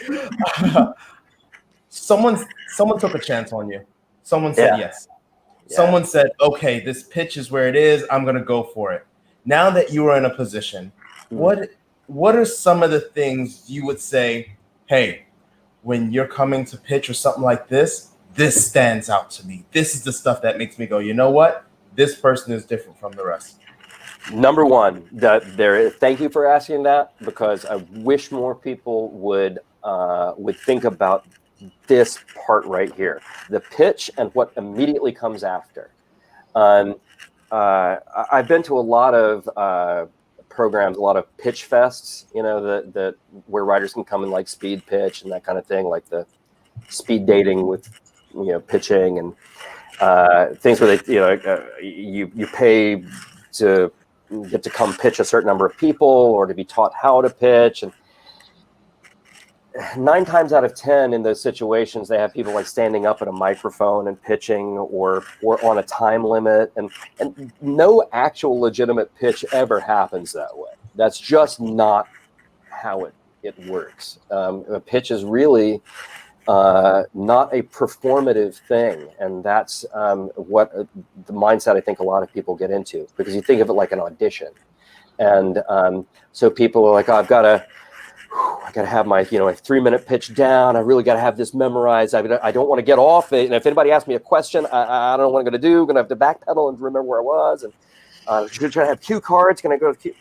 Someone took a chance on you. Someone said yes. Yeah. Someone said, okay, this pitch is where it is. I'm going to go for it. Now that you are in a position, what are some of the things you would say, hey, when you're coming to pitch or something like this stands out to me. This is the stuff that makes me go, you know what? This person is different from the rest. Number one, thank you for asking that, because I wish more people would think about this part right here, the pitch and what immediately comes after. I've been to a lot of programs, a lot of pitch fests, that where writers can come and like speed pitch and that kind of thing, like the speed dating with pitching and things where they you pay to get to come pitch a certain number of people or to be taught how to pitch. And 9 times out of 10 in those situations, they have people like standing up at a microphone and pitching or on a time limit. And no actual legitimate pitch ever happens that way. That's just not how it works. A pitch is really not a performative thing. And that's what the mindset I think a lot of people get into, because you think of it like an audition. And so people are like, oh, I gotta have my, my 3-minute pitch down. I really gotta have this memorized. I don't want to get off it. And if anybody asks me a question, I don't know what I'm gonna do. I'm gonna have to backpedal and remember where I was. And should I have cue cards? Can I go to cue?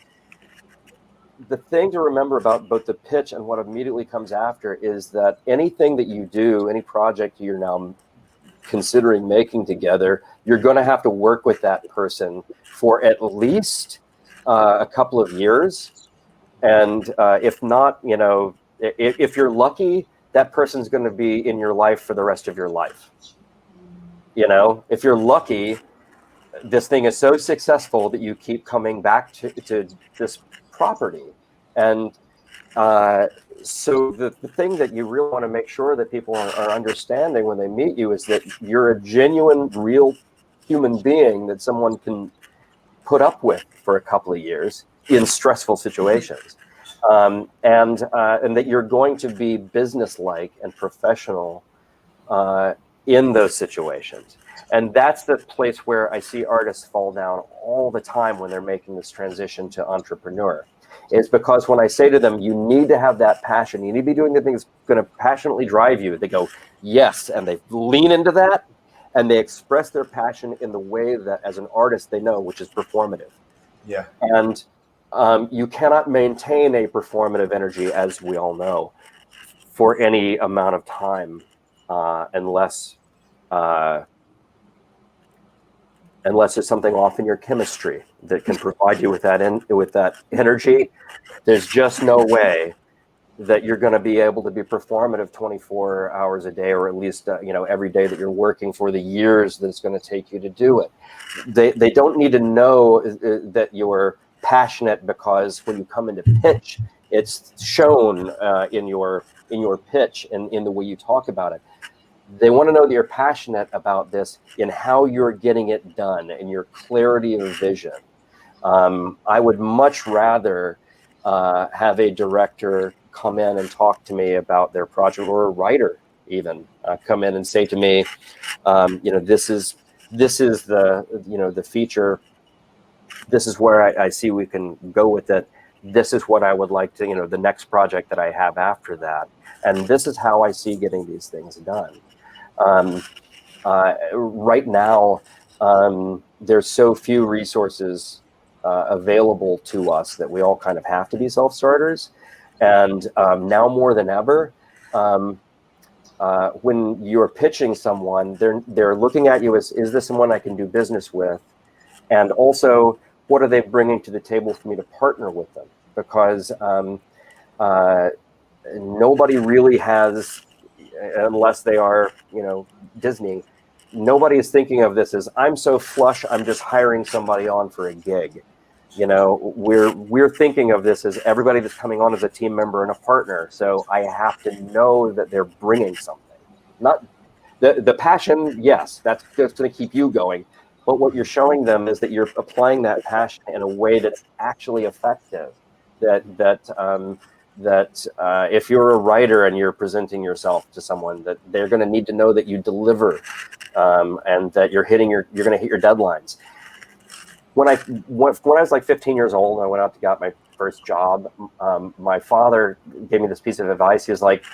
The thing to remember about both the pitch and what immediately comes after is that anything that you do, any project you're now considering making together, you're going to have to work with that person for at least a couple of years. And if not, if you're lucky, that person's going to be in your life for the rest of your life. If you're lucky, this thing is so successful that you keep coming back to this property. And so the thing that you really want to make sure that people are understanding when they meet you is that you're a genuine, real human being that someone can put up with for a couple of years in stressful situations. And that you're going to be businesslike and professional in those situations. And that's the place where I see artists fall down all the time when they're making this transition to entrepreneur. Is because when I say to them, you need to have that passion, you need to be doing the things that's going to passionately drive you, they go, yes, and they lean into that, and they express their passion in the way that as an artist they know, which is performative. Yeah. And you cannot maintain a performative energy, as we all know, for any amount of time unless there's something off in your chemistry that can provide you with that energy. There's just no way that you're going to be able to be performative 24 hours a day, or at least every day that you're working for the years that it's going to take you to do it. They don't need to know that you're passionate because when you come into pitch, it's shown in your pitch and in the way you talk about it. They want to know that you're passionate about this in how you're getting it done and your clarity of vision. I would much rather have a director come in and talk to me about their project, or a writer even come in and say to me, this is the feature. This is where I see we can go with it. This is what I would like to, the next project that I have after that. And this is how I see getting these things done. Right now, there's so few resources available to us that we all kind of have to be self-starters. And now more than ever, when you're pitching someone, they're looking at you as, is this someone I can do business with? And also, what are they bringing to the table for me to partner with them? Because nobody really has, unless they are, Disney, nobody is thinking of this as, I'm so flush, I'm just hiring somebody on for a gig. We're thinking of this as everybody that's coming on as a team member and a partner. So I have to know that they're bringing something. Not the passion, yes, that's going to keep you going. But what you're showing them is that you're applying that passion in a way that's actually effective. That if you're a writer and you're presenting yourself to someone, that they're going to need to know that you deliver, and that you're going to hit your deadlines. When I was like 15 years old, and I went out to get my first job, my father gave me this piece of advice. He was like,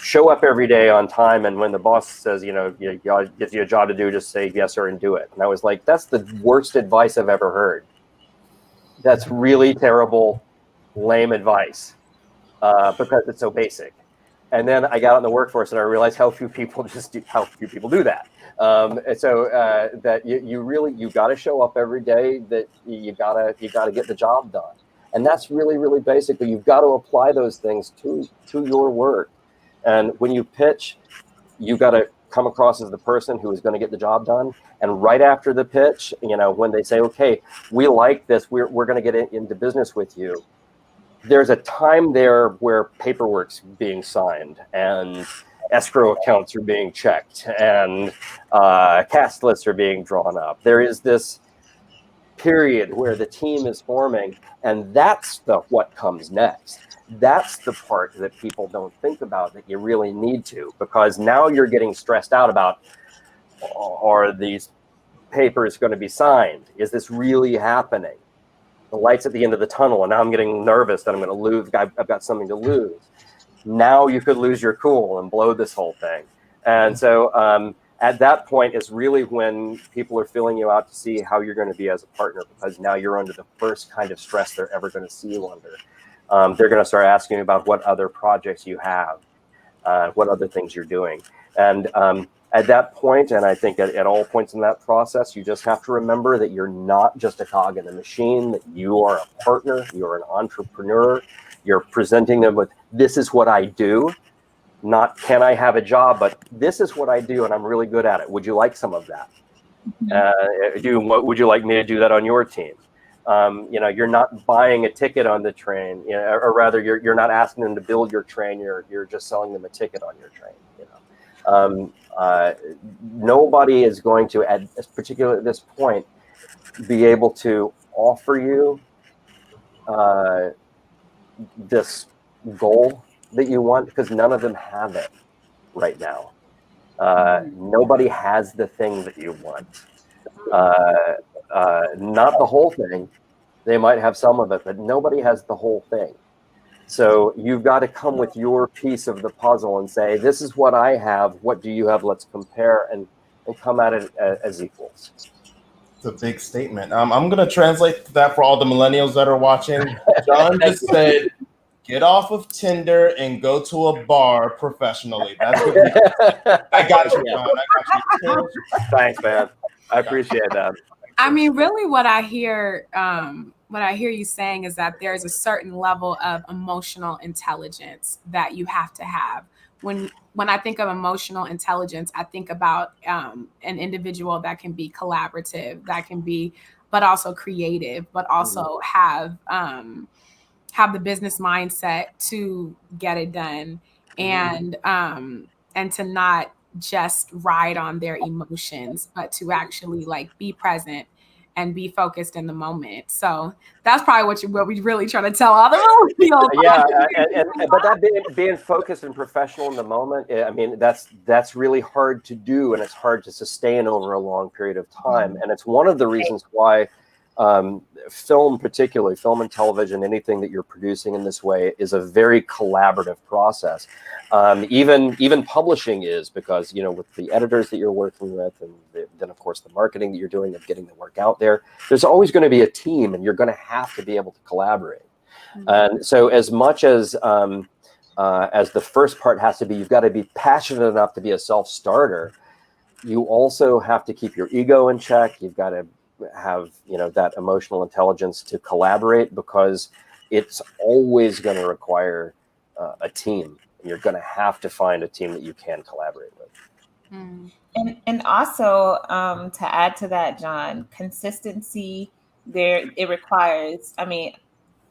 show up every day on time, and when the boss says, gives you a job to do, just say yes sir and do it. And I was like, that's the worst advice I've ever heard. That's really terrible, lame advice, because it's so basic. And then I got out in the workforce and I realized how few people do that. And so that you got to show up every day, that you gotta get the job done. And that's really, really basic, but you've got to apply those things to your work. And when you pitch, you got to come across as the person who is going to get the job done. And right after the pitch, when they say, okay, we like this, we're going to get into business with you, there's a time there where paperwork's being signed and escrow accounts are being checked and cast lists are being drawn up. There is this period where the team is forming, and that's what comes next. That's the part that people don't think about, that you really need to, because now you're getting stressed out about, are these papers going to be signed? Is this really happening? the light's at the end of the tunnel, and now I'm getting nervous that I'm going to lose. I've got something to lose. Now you could lose your cool and blow this whole thing. And so at that point is really when people are filling you out to see how you're going to be as a partner, because now you're under the first kind of stress they're ever going to see you under. They're going to start asking you about what other projects you have, what other things you're doing. And at that point, and I think at all points in that process, you just have to remember that you're not just a cog in the machine, that you are a partner, you're an entrepreneur. You're presenting them with, this is what I do, not can I have a job, but this is what I do and I'm really good at it. Would you like some of that? Would you like me to do that on your team? You're not buying a ticket on the train, or rather you're not asking them to build your train, you're just selling them a ticket on your train. Nobody is going to, particularly at this point, be able to offer you this goal that you want, because none of them have it right now. Nobody has the thing that you want. Not the whole thing. They might have some of it, but nobody has the whole thing. So you've got to come with your piece of the puzzle and say, this is what I have. What do you have? Let's compare and come at it as equals. It's a big statement. I'm going to translate that for all the millennials that are watching. John just said, get off of Tinder and go to a bar professionally. That's what I got you, John. I got you. Thanks, man. I appreciate that. I mean, really what I hear you saying is that there's a certain level of emotional intelligence that you have to have. When I think of emotional intelligence, I think about an individual that can be collaborative, that can be, but also creative, but also have the business mindset to get it done, and to not just ride on their emotions, but to actually like be present and be focused in the moment. So that's probably what we really try to tell other people. Yeah, but that being focused and professional in the moment, I mean, that's really hard to do, and it's hard to sustain over a long period of time. And it's one of the reasons why film, particularly film and television, anything that you're producing in this way is a very collaborative process. Even publishing is, because, with the editors that you're working with, and then of course the marketing that you're doing of getting the work out there, there's always going to be a team, and you're going to have to be able to collaborate. And so as much as the first part has to be, you've got to be passionate enough to be a self-starter, you also have to keep your ego in check. You've got to have that emotional intelligence to collaborate, because it's always going to require a team. You're going to have to find a team that you can collaborate with. And also to add to that, John, consistency there, it requires, I mean,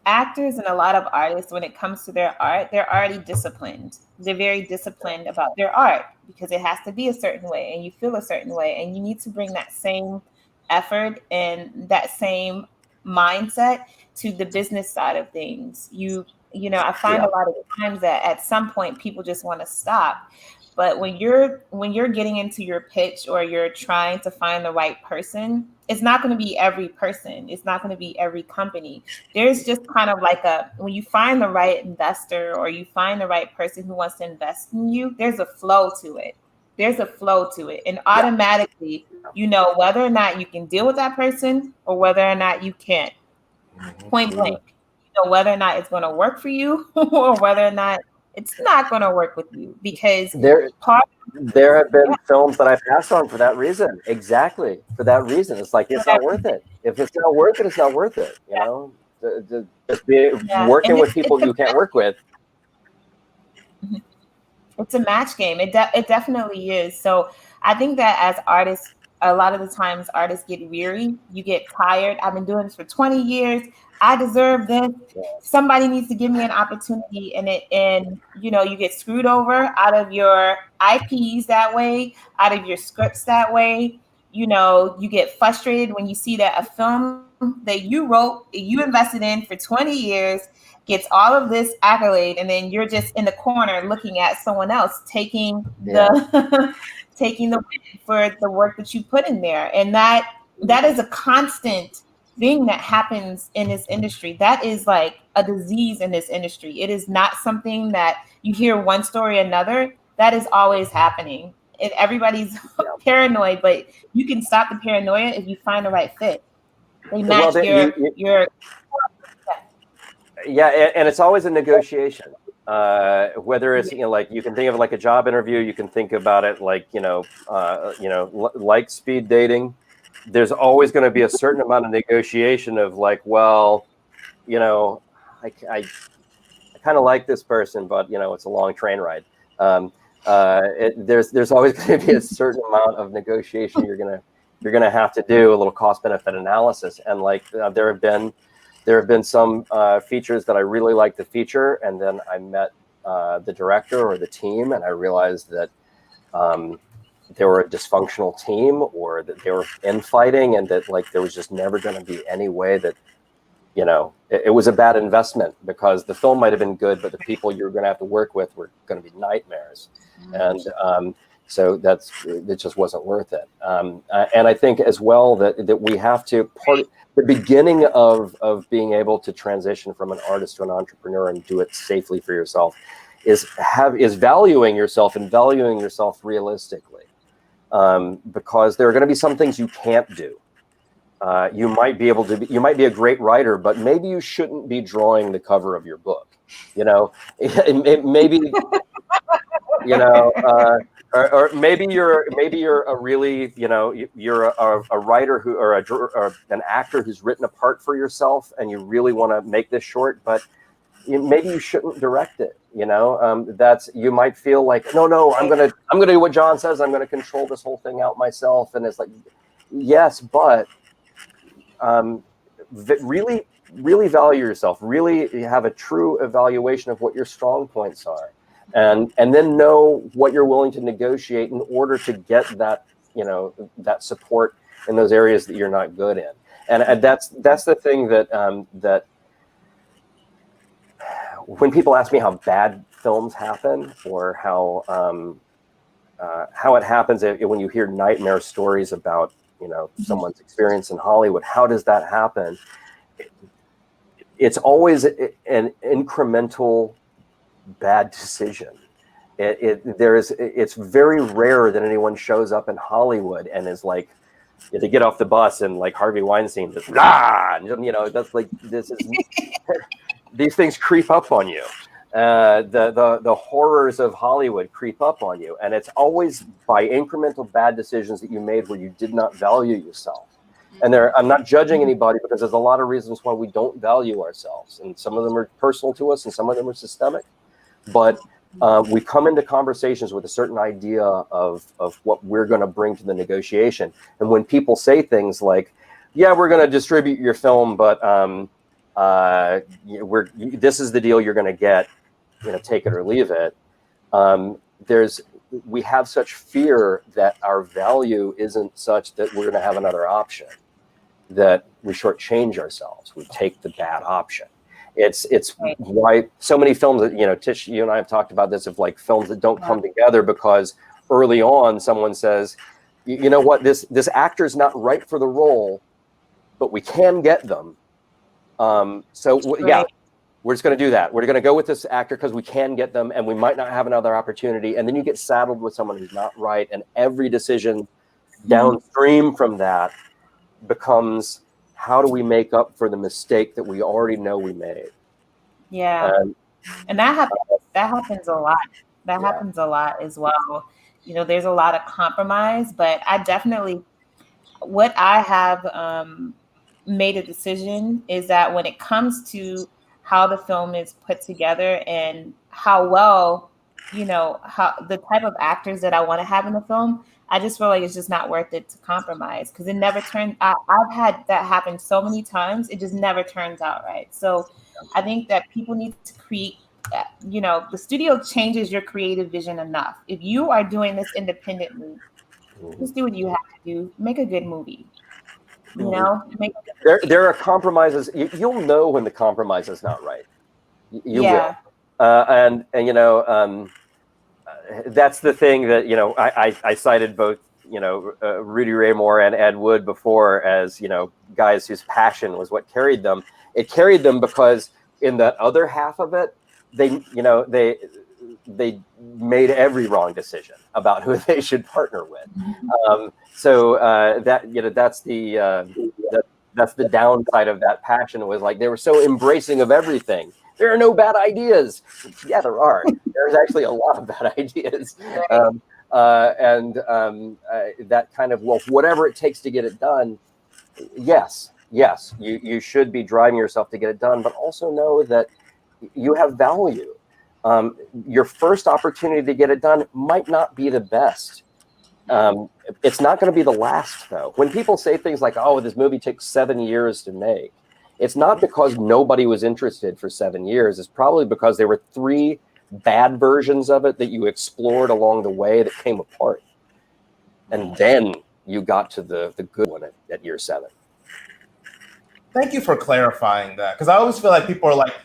actors and a lot of artists, when it comes to their art, they're already disciplined. They're very disciplined about their art, because it has to be a certain way and you feel a certain way, and you need to bring that same effort and that same mindset to the business side of things. I find a lot of times that at some point people just want to stop. But when you're getting into your pitch, or you're trying to find the right person, it's not going to be every person. It's not going to be every company. There's just kind of like when you find the right investor, or you find the right person who wants to invest in you, there's a flow to it. And automatically, whether or not you can deal with that person, or whether or not you can't. Point blank. Whether or not it's going to work for you, or whether or not it's not going to work with you, because there have been films that I passed on for that reason. Exactly, for that reason. It's like, it's not worth it. If it's not worth it, it's not worth it. Working with people you can't work with. It's a match game. It definitely is. So I think that as artists, a lot of the times artists get weary. You get tired. I've been doing this for 20 years. I deserve this. Somebody needs to give me an opportunity, and you get screwed over out of your IPs that way, out of your scripts that way. You get frustrated when you see that a film that you wrote, you invested in for 20 years, gets all of this accolade, and then you're just in the corner looking at someone else taking the win for the work that you put in there. And that is a constant thing that happens in this industry. That is like a disease in this industry. It is not something that you hear one story or another. That is always happening. And everybody's paranoid, but you can stop the paranoia if you find the right fit. They match your yeah, and it's always a negotiation. Whether it's, you know, like you can think of it like a job interview, you can think about it like, like speed dating. There's always going to be a certain amount of negotiation of like, well, you know, I kind of like this person, but you know, it's a long train ride. There's always going to be a certain amount of negotiation you're gonna have to do, a little cost benefit analysis, and like there have been some features that I really liked the feature, and then I met the director or the team, and I realized that they were a dysfunctional team, or that they were infighting, and that like there was just never going to be any way that, you know, it was a bad investment, because the film might have been good, but the people you're going to have to work with were going to be nightmares, and so it just wasn't worth it. And I think as well that we have to the beginning of being able to transition from an artist to an entrepreneur and do it safely for yourself is valuing yourself, and valuing yourself realistically, because there are going to be some things you can't do. You might be a great writer, but maybe you shouldn't be drawing the cover of your book. You know, maybe, you know, or maybe you're a really, you know, you're a writer who, or an actor who's written a part for yourself, and you really want to make this short, but maybe you shouldn't direct it. You know, you might feel like, no, I'm gonna do what John says. I'm gonna control this whole thing out myself, and it's like, yes, but really value yourself. Really have a true evaluation of what your strong points are. And then know what you're willing to negotiate in order to get that, you know, that support in those areas that you're not good in. And that's the thing that when people ask me how bad films happen, or how it happens when you hear nightmare stories about, you know, someone's experience in Hollywood, how does that happen? It's always an incremental bad decision. It's very rare that anyone shows up in Hollywood and is like, they get off the bus and like Harvey Weinstein just, and, you know, that's like, this is these things creep up on you. The horrors of Hollywood creep up on you, and it's always by incremental bad decisions that you made where you did not value yourself. And I'm not judging anybody, because there's a lot of reasons why we don't value ourselves, and some of them are personal to us and some of them are systemic, but we come into conversations with a certain idea of what we're going to bring to the negotiation. And when people say things like, yeah, we're going to distribute your film, but this is the deal you're going to get, you know, take it or leave it. We have such fear that our value isn't such that we're going to have another option, that we shortchange ourselves. We take the bad option. It's why so many films that, you know, Tish, you and I have talked about this, of like films that don't come together because early on someone says, you know what, this actor's not right for the role, but we can get them. Yeah, we're just going to do that. We're going to go with this actor because we can get them, and we might not have another opportunity. And then you get saddled with someone who's not right, and every decision downstream from that becomes, how do we make up for the mistake that we already know we made? Yeah, and that happens a lot. That happens a lot as well. You know, there's a lot of compromise, but what I have made a decision is that when it comes to how the film is put together and how well, you know, how the type of actors that I want to have in the film, I just feel like it's just not worth it to compromise, because it never turns out. I've had that happen so many times. It just never turns out right. So I think that people need to create, you know, the studio changes your creative vision enough. If you are doing this independently, just do what you have to do. Make a good movie. You know, there are compromises. You'll know when the compromise is not right. You will. And you know, that's the thing that, you know, I cited both Rudy Ray Moore and Ed Wood before as, guys whose passion was what carried them. It carried them because in that other half of it, they made every wrong decision about who they should partner with. That's the downside of that passion, was like they were so embracing of everything. There are no bad ideas. Yeah, there are. There's actually a lot of bad ideas. That kind of, well, whatever it takes to get it done. Yes, you should be driving yourself to get it done, but also know that you have value. Your first opportunity to get it done might not be the best. It's not going to be the last, though. When people say things like, oh, this movie took 7 years to make, it's not because nobody was interested for 7 years. It's probably because there were 3 bad versions of it that you explored along the way that came apart. And then you got to the good one at year 7. Thank you for clarifying that. Because I always feel like people are like,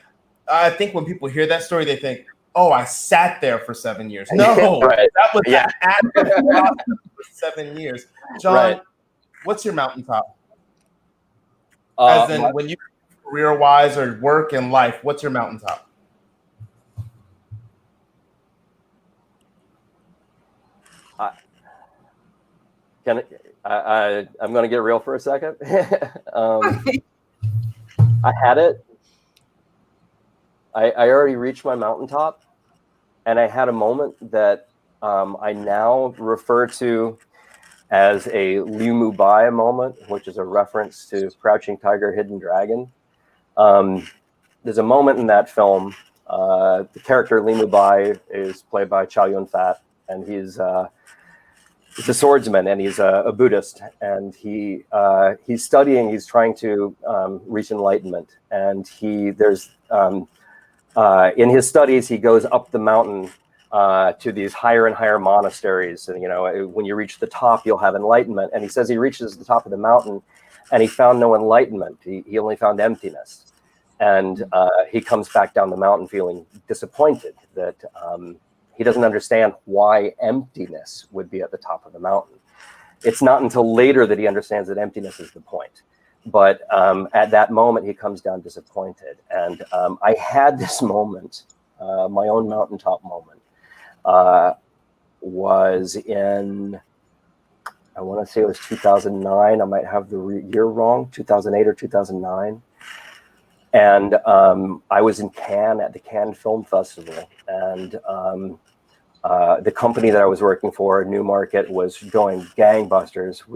I think when people hear that story, they think, oh, I sat there for 7 years. No, right. That was an active process for 7 years. John, What's your mountaintop? As in, when you career-wise or work and life, what's your mountaintop? I'm going to get real for a second. I had it. I already reached my mountaintop, and I had a moment that I now refer to as a Liu Mu Bai moment, which is a reference to Crouching Tiger, Hidden Dragon. There's a moment in that film. The character Liu Mu Bai is played by Chow Yun-fat, and he's a swordsman, and he's a Buddhist, and he's studying. He's trying to reach enlightenment, and in his studies, he goes up the mountain to these higher and higher monasteries. And, when you reach the top, you'll have enlightenment. And he says he reaches the top of the mountain and he found no enlightenment. He only found emptiness. And he comes back down the mountain feeling disappointed that he doesn't understand why emptiness would be at the top of the mountain. It's not until later that he understands that emptiness is the point. But at that moment, he comes down disappointed. And I had this moment, my own mountaintop moment, was in, I want to say it was 2009. I might have the year wrong, 2008 or 2009. And I was in Cannes at the Cannes Film Festival. And the company that I was working for, New Market, was going gangbusters.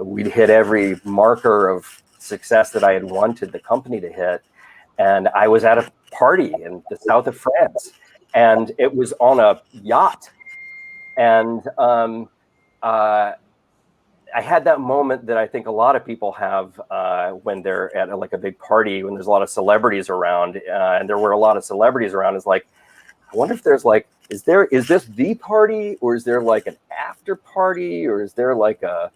We'd hit every marker of success that I had wanted the company to hit. And I was at a party in the south of France, and it was on a yacht. And I had that moment that I think a lot of people have when they're at a big party, when there's a lot of celebrities around, and there were a lot of celebrities around. Is like, I wonder if there's is this the party, or is there like an after party, or is there like a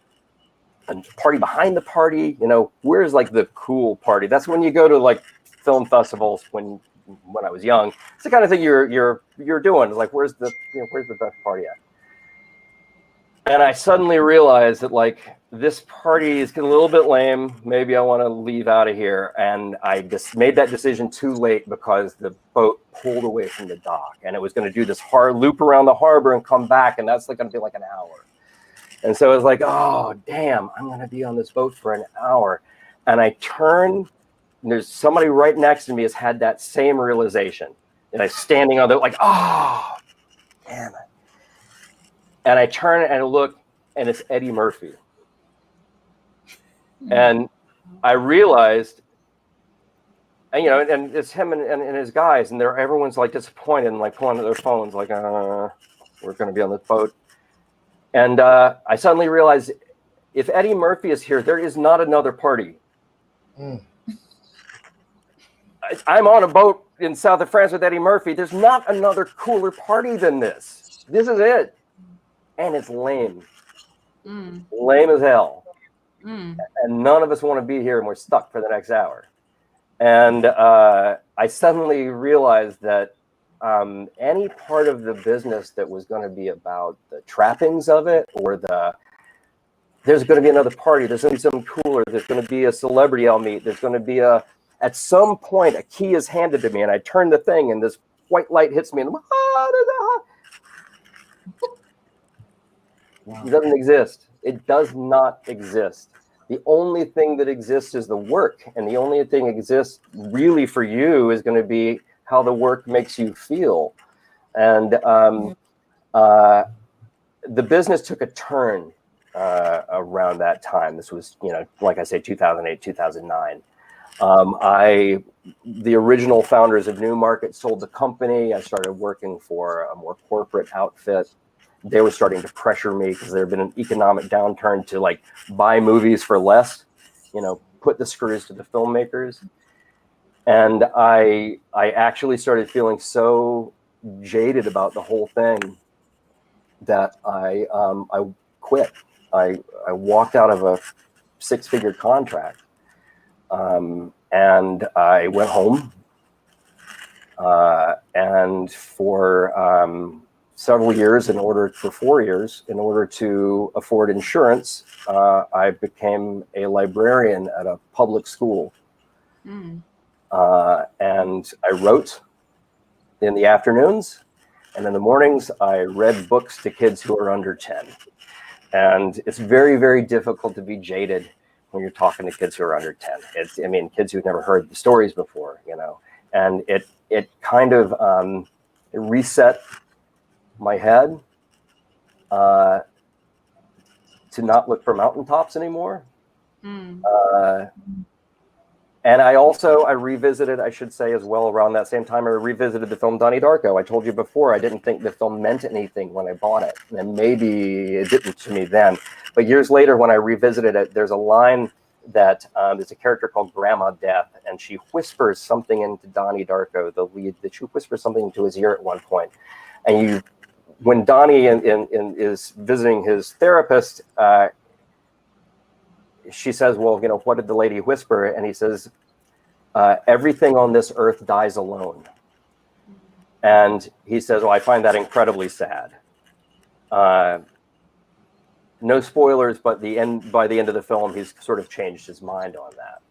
party behind the party? Where's like the cool party? That's when you go to like film festivals. When I was young, it's the kind of thing you're doing. It's like, where's the best party at? And I suddenly realized that like this party is getting a little bit lame. Maybe I want to leave out of here. And I just made that decision too late because the boat pulled away from the dock, and it was going to do this hard loop around the harbor and come back, and that's like going to be like an hour. And so it was like, oh, damn, I'm going to be on this boat for an hour. And I turn, and there's somebody right next to me has had that same realization. And I'm standing on there like, oh, damn it. And I turn and I look, and it's Eddie Murphy. And I realized, and it's him and his guys, and everyone's like disappointed and like pulling out their phones like, we're going to be on this boat. And I suddenly realized, if Eddie Murphy is here, there is not another party. I'm on a boat in south of France with Eddie Murphy. There's not another cooler party than this. This is it. And it's lame. Lame as hell. And none of us want to be here, and we're stuck for the next hour. And I suddenly realized that any part of the business that was going to be about the trappings of it, or there's going to be another party, there's going to be something cooler, there's going to be a celebrity I'll meet, there's going to be at some point a key is handed to me and I turn the thing and this white light hits me and it doesn't exist. It does not exist. The only thing that exists is the work, and the only thing that exists really for you is going to be how the work makes you feel. And the business took a turn around that time. This was, like I say, 2008, 2009. The original founders of Newmarket sold the company. I started working for a more corporate outfit. They were starting to pressure me because there had been an economic downturn to like buy movies for less, put the screws to the filmmakers. And I actually started feeling so jaded about the whole thing that I quit. I walked out of a 6-figure contract, and I went home, and for several years, for 4 years, in order to afford insurance, I became a librarian at a public school. And I wrote in the afternoons, and in the mornings, I read books to kids who are under 10. And it's very, very difficult to be jaded when you're talking to kids who are under 10. Kids who've never heard the stories before, and it kind of it reset my head to not look for mountaintops anymore. And I revisited, I should say as well, around that same time, I revisited the film Donnie Darko. I told you before, I didn't think the film meant anything when I bought it. And maybe it didn't to me then. But years later, when I revisited it, there's a line that there's a character called Grandma Death, and she whispers something into Donnie Darko, the lead, that she whispers something into his ear at one point. And when Donnie is visiting his therapist, she says, well, what did the lady whisper? And he says, everything on this earth dies alone. And he says, I find that incredibly sad. No spoilers, but by the end of the film, he's sort of changed his mind on that.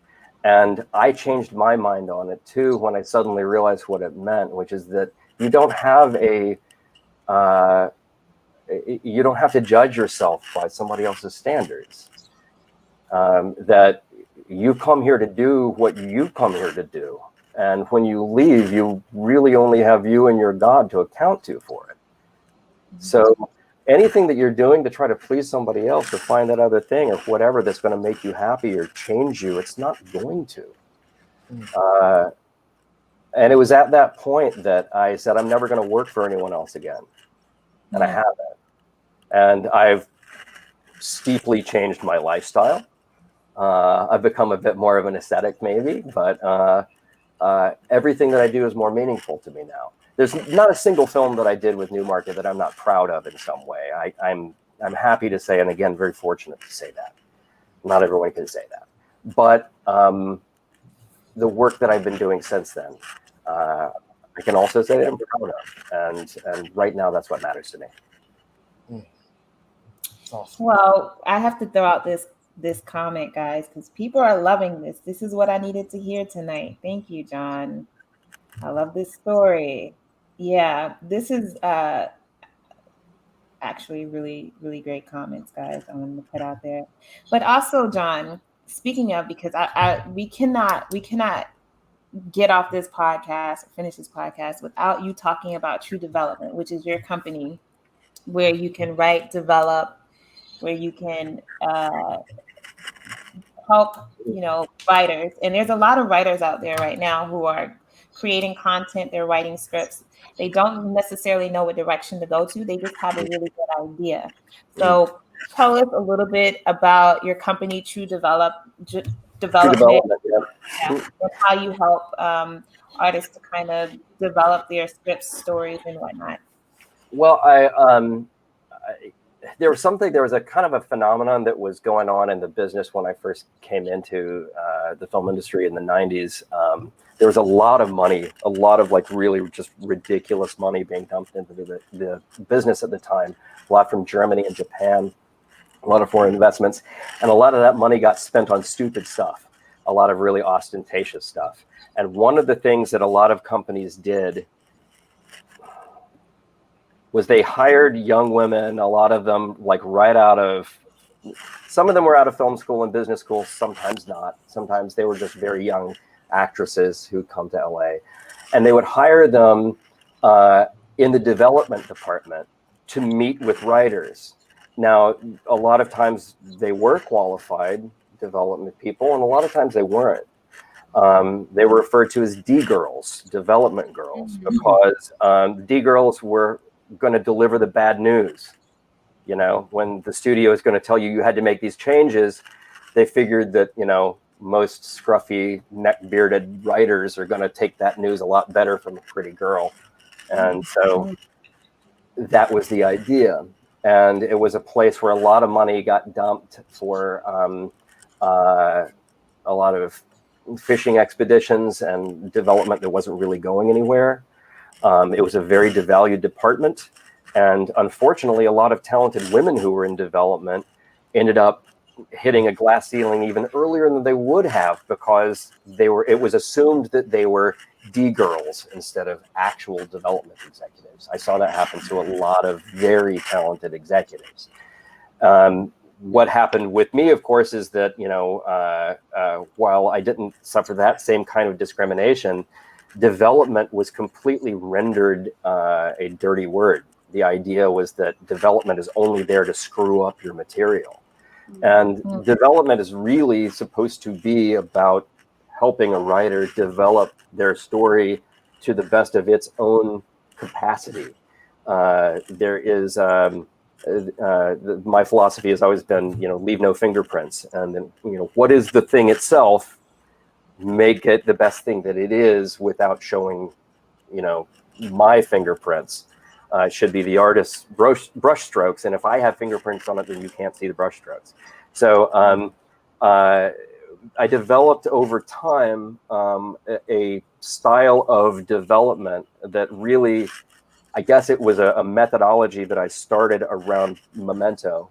And I changed my mind on it too when I suddenly realized what it meant, which is that you don't have to judge yourself by somebody else's standards. That you come here to do what you come here to do. And when you leave, you really only have you and your God to account to for it. So anything that you're doing to try to please somebody else or find that other thing or whatever that's going to make you happy or change you, it's not going to. And it was at that point that I said, I'm never going to work for anyone else again. And I haven't. And I've steeply changed my lifestyle. I've become a bit more of an ascetic maybe, but everything that I do is more meaningful to me now. There's not a single film that I did with Newmarket that I'm not proud of in some way. I'm happy to say, and again, very fortunate to say that. Not everyone can say that. But the work that I've been doing since then, I can also say that I'm proud of. And right now, that's what matters to me. Awesome. Well, I have to throw out this comment, guys, because people are loving this. This is what I needed to hear tonight. Thank you, John. I love this story. Yeah, this is actually really, really great comments, guys. I want to put out there. But also, John, speaking of, because we cannot get off this podcast, finish this podcast without you talking about True Development, which is your company where you can write, develop, where you can help, writers. And there's a lot of writers out there right now who are creating content. They're writing scripts. They don't necessarily know what direction to go to. They just have a really good idea. So tell us a little bit about your company, True Development, and how you help artists to kind of develop their scripts, stories, and whatnot. Well, there was a kind of a phenomenon that was going on in the business when I first came into the film industry in the 90s. there was a lot of money, a lot of like really just ridiculous money being dumped into the business at the time. A lot from Germany and Japan, a lot of foreign investments, and a lot of that money got spent on stupid stuff, a lot of really ostentatious stuff. And one of the things that a lot of companies did was they hired young women, a lot of them like right out of, some of them were out of film school and business school, sometimes not. Sometimes they were just very young actresses who come to LA. And they would hire them in the development department to meet with writers. Now, a lot of times they were qualified development people, and a lot of times they weren't. They were referred to as D-girls, development girls, because D-girls were going to deliver the bad news. You know, when the studio is going to tell you you had to make these changes, they figured that, you know, most scruffy, neck-bearded writers are going to take that news a lot better from a pretty girl. And so that was the idea. And it was a place where a lot of money got dumped for a lot of fishing expeditions and development that wasn't really going anywhere. It was a very devalued department. And unfortunately, a lot of talented women who were in development ended up hitting a glass ceiling even earlier than they would have, because it was assumed that they were D-girls instead of actual development executives. I saw that happen to a lot of very talented executives. What happened with me, of course, is that, you know, while I didn't suffer that same kind of discrimination, development was completely rendered a dirty word. The idea was that development is only there to screw up your material. And development is really supposed to be about helping a writer develop their story to the best of its own capacity. There is, my philosophy has always been, you know, leave no fingerprints. And then, you know, what is the thing itself? Make it the best thing that it is without showing, you know, my fingerprints. Should be the artist's brush strokes. And if I have fingerprints on it, then you can't see the brush strokes. So I developed over time a style of development that really, I guess it was a methodology that I started around Memento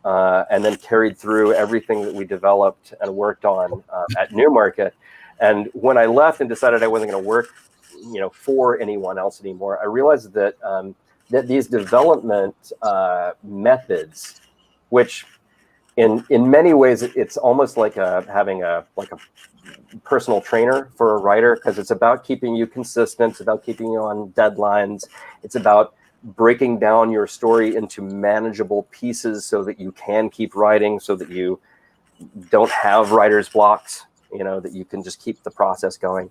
and then carried through everything that we developed and worked on at Newmarket. And when I left and decided I wasn't going to work, you know, for anyone else anymore, I realized that that these development methods, which in many ways it's almost like having a personal trainer for a writer, because it's about keeping you consistent, it's about keeping you on deadlines, it's about breaking down your story into manageable pieces so that you can keep writing, so that you don't have writer's blocks, you know, that you can just keep the process going.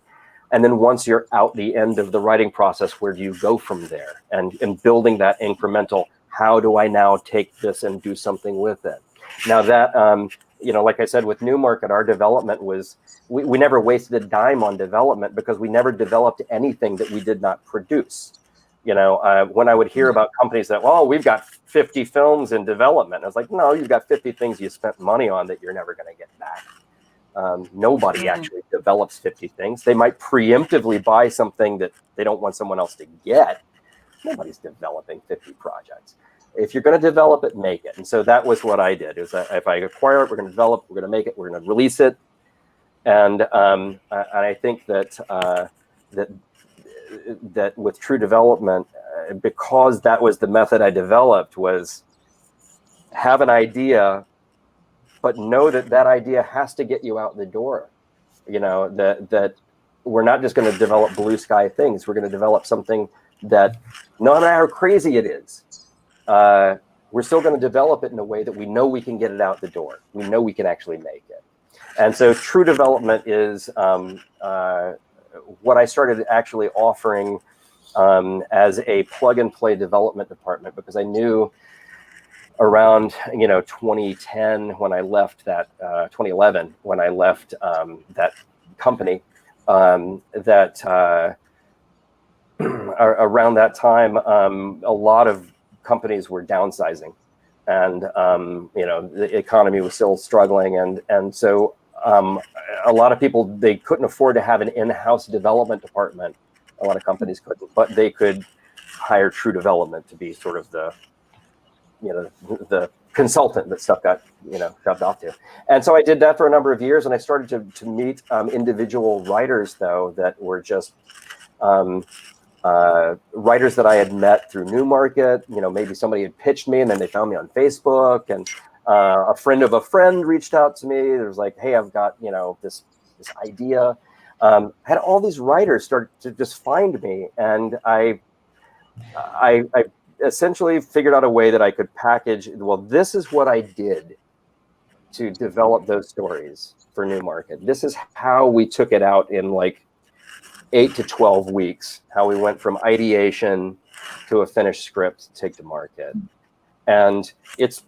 And then once you're out the end of the writing process, where do you go from there? And building that incremental, how do I now take this and do something with it? Now that, you know, like I said, with Newmarket, our development was, we never wasted a dime on development, because we never developed anything that we did not produce. You know, when I would hear about companies that, well, we've got 50 films in development, I was like, no, you've got 50 things you spent money on that you're never going to get back. Nobody actually develops 50 things. They might preemptively buy something that they don't want someone else to get. Nobody's developing 50 projects. If you're going to develop it, make it. And so that was what I did. Is that if I acquire it, we're going to develop, we're going to make it, we're going to release it. And I think that that with true development, because that was the method I developed, was have an idea, but know that that idea has to get you out the door. You know, that we're not just going to develop blue sky things. We're going to develop something that, no matter how crazy it is, we're still going to develop it in a way that we know we can get it out the door. We know we can actually make it. And so true development is what I started actually offering as a plug and play development department, because I knew around, you know, 2010 when I left that 2011 when I left that company, that around that time a lot of companies were downsizing, and you know, the economy was still struggling, and so a lot of people, they couldn't afford to have an in-house development department. A lot of companies couldn't, but they could hire True Development to be sort of the consultant that stuff got, shoved off to. And so I did that for a number of years, and I started to meet individual writers, though, that were just writers that I had met through Newmarket. Maybe somebody had pitched me, and then they found me on Facebook, and a friend of a friend reached out to me. There was like, hey, I've got, this idea. Had all these writers start to just find me, and I essentially figured out a way that I could package, well, this is what I did to develop those stories for Newmarket. This is how we took it out in like 8 to 12 weeks, how we went from ideation to a finished script to take to market. And it's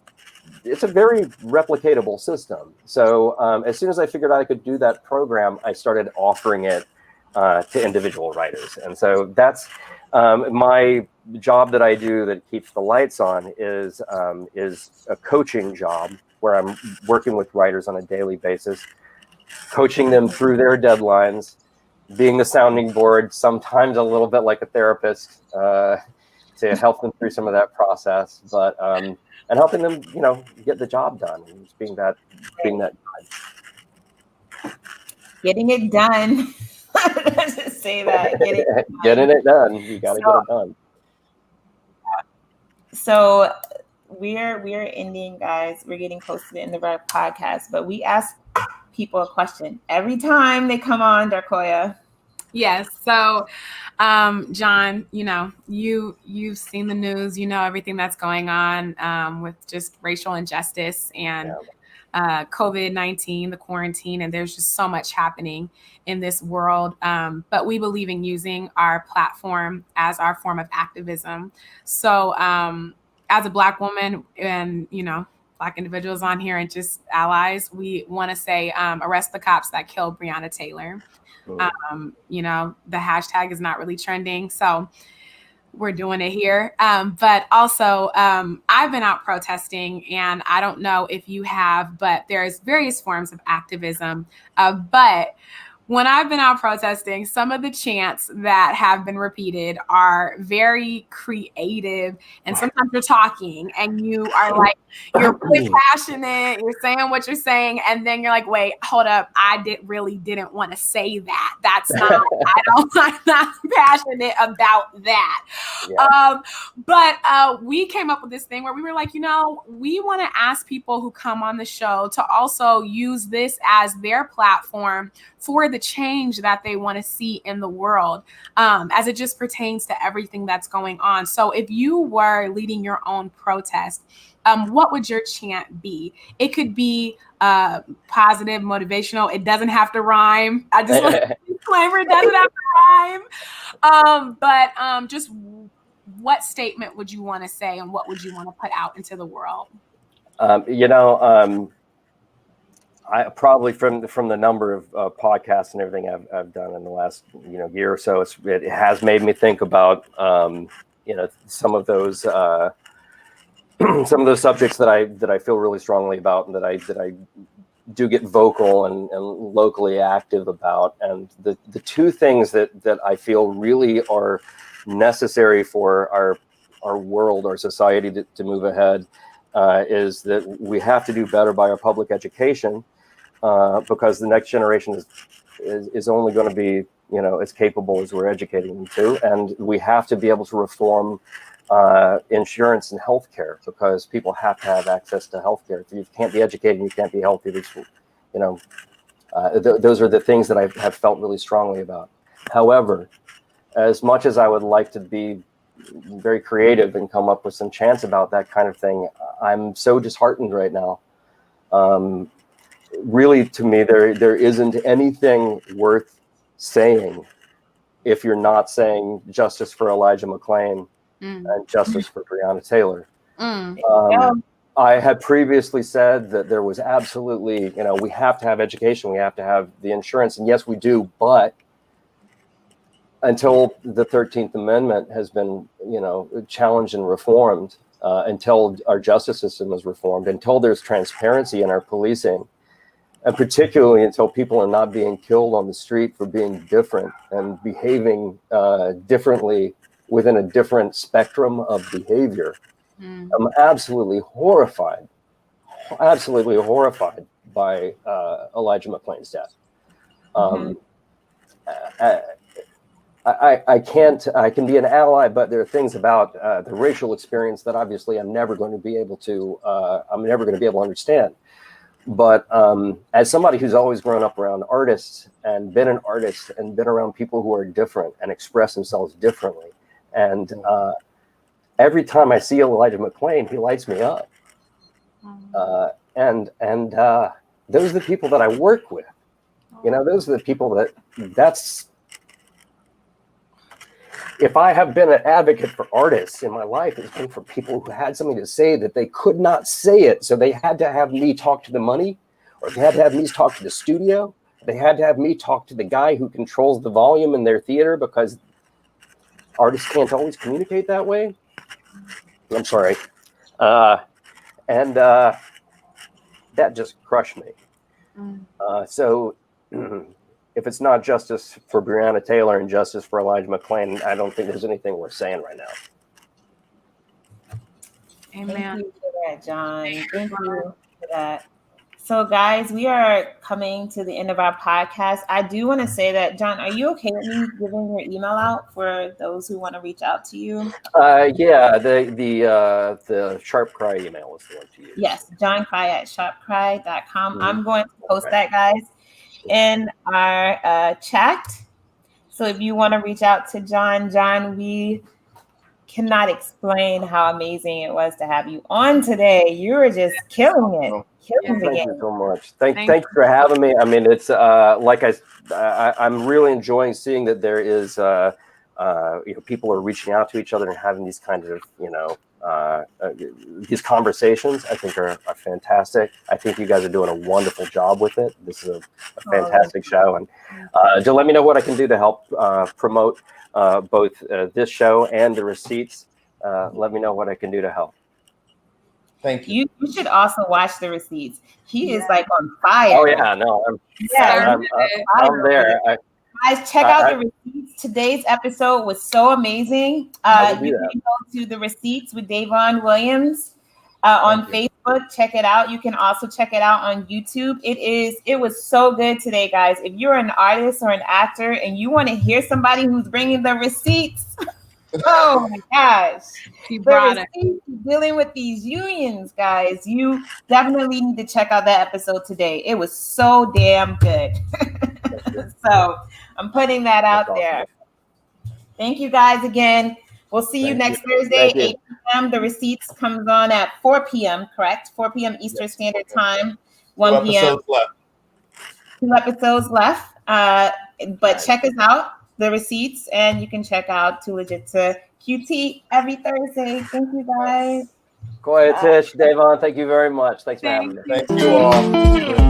a very replicatable system. So as soon as I figured out I could do that program, I started offering it to individual writers. And so that's my job that I do that keeps the lights on is a coaching job where I'm working with writers on a daily basis, coaching them through their deadlines, being the sounding board, sometimes a little bit like a therapist to help them through some of that process, but and helping them, get the job done, and just being that guide. Getting it done. Let's just say that. Getting it done. You got to get it done. So we're ending, guys. We're getting close to the end of our podcast, but we ask people a question every time they come on, Quoia. Yes. So, John, you've seen the news, everything that's going on with just racial injustice and COVID-19, the quarantine, and there's just so much happening in this world. But we believe in using our platform as our form of activism. So as a Black woman and, Black individuals on here and just allies, we want to say arrest the cops that killed Breonna Taylor. The hashtag is not really trending, so we're doing it here. But also, I've been out protesting, and I don't know if you have, but there's various forms of activism. But when I've been out protesting, some of the chants that have been repeated are very creative. And sometimes you're talking and you are like, you're really passionate, you're saying what you're saying. And then you're like, wait, hold up. I really didn't want to say that. That's not, I'm not passionate about that. Yeah. But we came up with this thing where we were like, we want to ask people who come on the show to also use this as their platform for the change that they want to see in the world, as it just pertains to everything that's going on. So if you were leading your own protest, what would your chant be? It could be positive, motivational. It doesn't have to rhyme. I just want to disclaimer, it doesn't have to rhyme. But just what statement would you want to say, and what would you want to put out into the world? I probably from the number of podcasts and everything I've done in the last year or so, it has made me think about some of those subjects that I feel really strongly about, and that I do get vocal and locally active about. And the two things that I feel really are necessary for our world, our society to move ahead, is that we have to do better by our public education. Because the next generation is only going to be, as capable as we're educating them to. And we have to be able to reform insurance and healthcare, because people have to have access to healthcare. If you can't be educated, you can't be healthy. Those are the things that I have felt really strongly about. However, as much as I would like to be very creative and come up with some chants about that kind of thing, I'm so disheartened right now. Really, to me, there isn't anything worth saying if you're not saying justice for Elijah McClain and justice for Breonna Taylor. I had previously said that there was absolutely, we have to have education, we have to have the insurance, and yes, we do, but until the 13th Amendment has been, challenged and reformed, until our justice system is reformed, until there's transparency in our policing, And particularly until people are not being killed on the street for being different and behaving differently within a different spectrum of behavior. I'm absolutely horrified by Elijah McClain's death. I can be an ally, but there are things about the racial experience that obviously I'm never going to be able to understand. But as somebody who's always grown up around artists and been an artist and been around people who are different and express themselves differently, and every time I see Elijah McClain, he lights me up. And those are the people that I work with. You know, those are the people that's. If I have been an advocate for artists in my life, it's been for people who had something to say that they could not say it. So they had to have me talk to the money, or they had to have me talk to the studio. They had to have me talk to the guy who controls the volume in their theater, because artists can't always communicate that way. I'm sorry. And that just crushed me. So if it's not justice for Breonna Taylor and justice for Elijah McClain, I don't think there's anything worth saying right now. Amen. Thank you for that, John. Thank you for that. So, guys, we are coming to the end of our podcast. I do want to say that, John, are you okay with me giving your email out for those who want to reach out to you? Yeah, the Sharp Crye email is the one to use. Yes, johncrye@sharpcrye.com. I'm going to post that, guys, in our chat. So if you want to reach out to John, we cannot explain how amazing it was to have you on today. You were just killing it. Thank you so much. Thank you for having me. I mean, it's like I'm really enjoying seeing that there is people are reaching out to each other and having these kinds of these conversations. I think are fantastic. I think you guys are doing a wonderful job with it. This is a fantastic show, and to let me know what I can do to help promote both this show and the Receipts. Let me know what I can do to help. Thank you. You should also watch the Receipts. He is like on fire. Oh yeah, no, I'm there. Guys, check out the Receipts. Today's episode was so amazing. You can go to the Receipts with Davon Williams on Facebook. Check it out. You can also check it out on YouTube. It was so good today, guys. If you're an artist or an actor and you want to hear somebody who's bringing the receipts, oh my gosh, dealing with these unions, guys, you definitely need to check out that episode today. It was so damn good. So I'm putting that out there. Thank you guys again. We'll see you next Thursday, 8 p.m. The Receipts comes on at 4 p.m., correct? 4 p.m. Eastern Standard Time, 1 p.m. 2 episodes left. But check us out, The Receipts, and you can check out Too Legit to QT every Thursday. Thank you, guys. Quoia, Tish, Davon, thank you very much. Thanks for having me. Thank you all.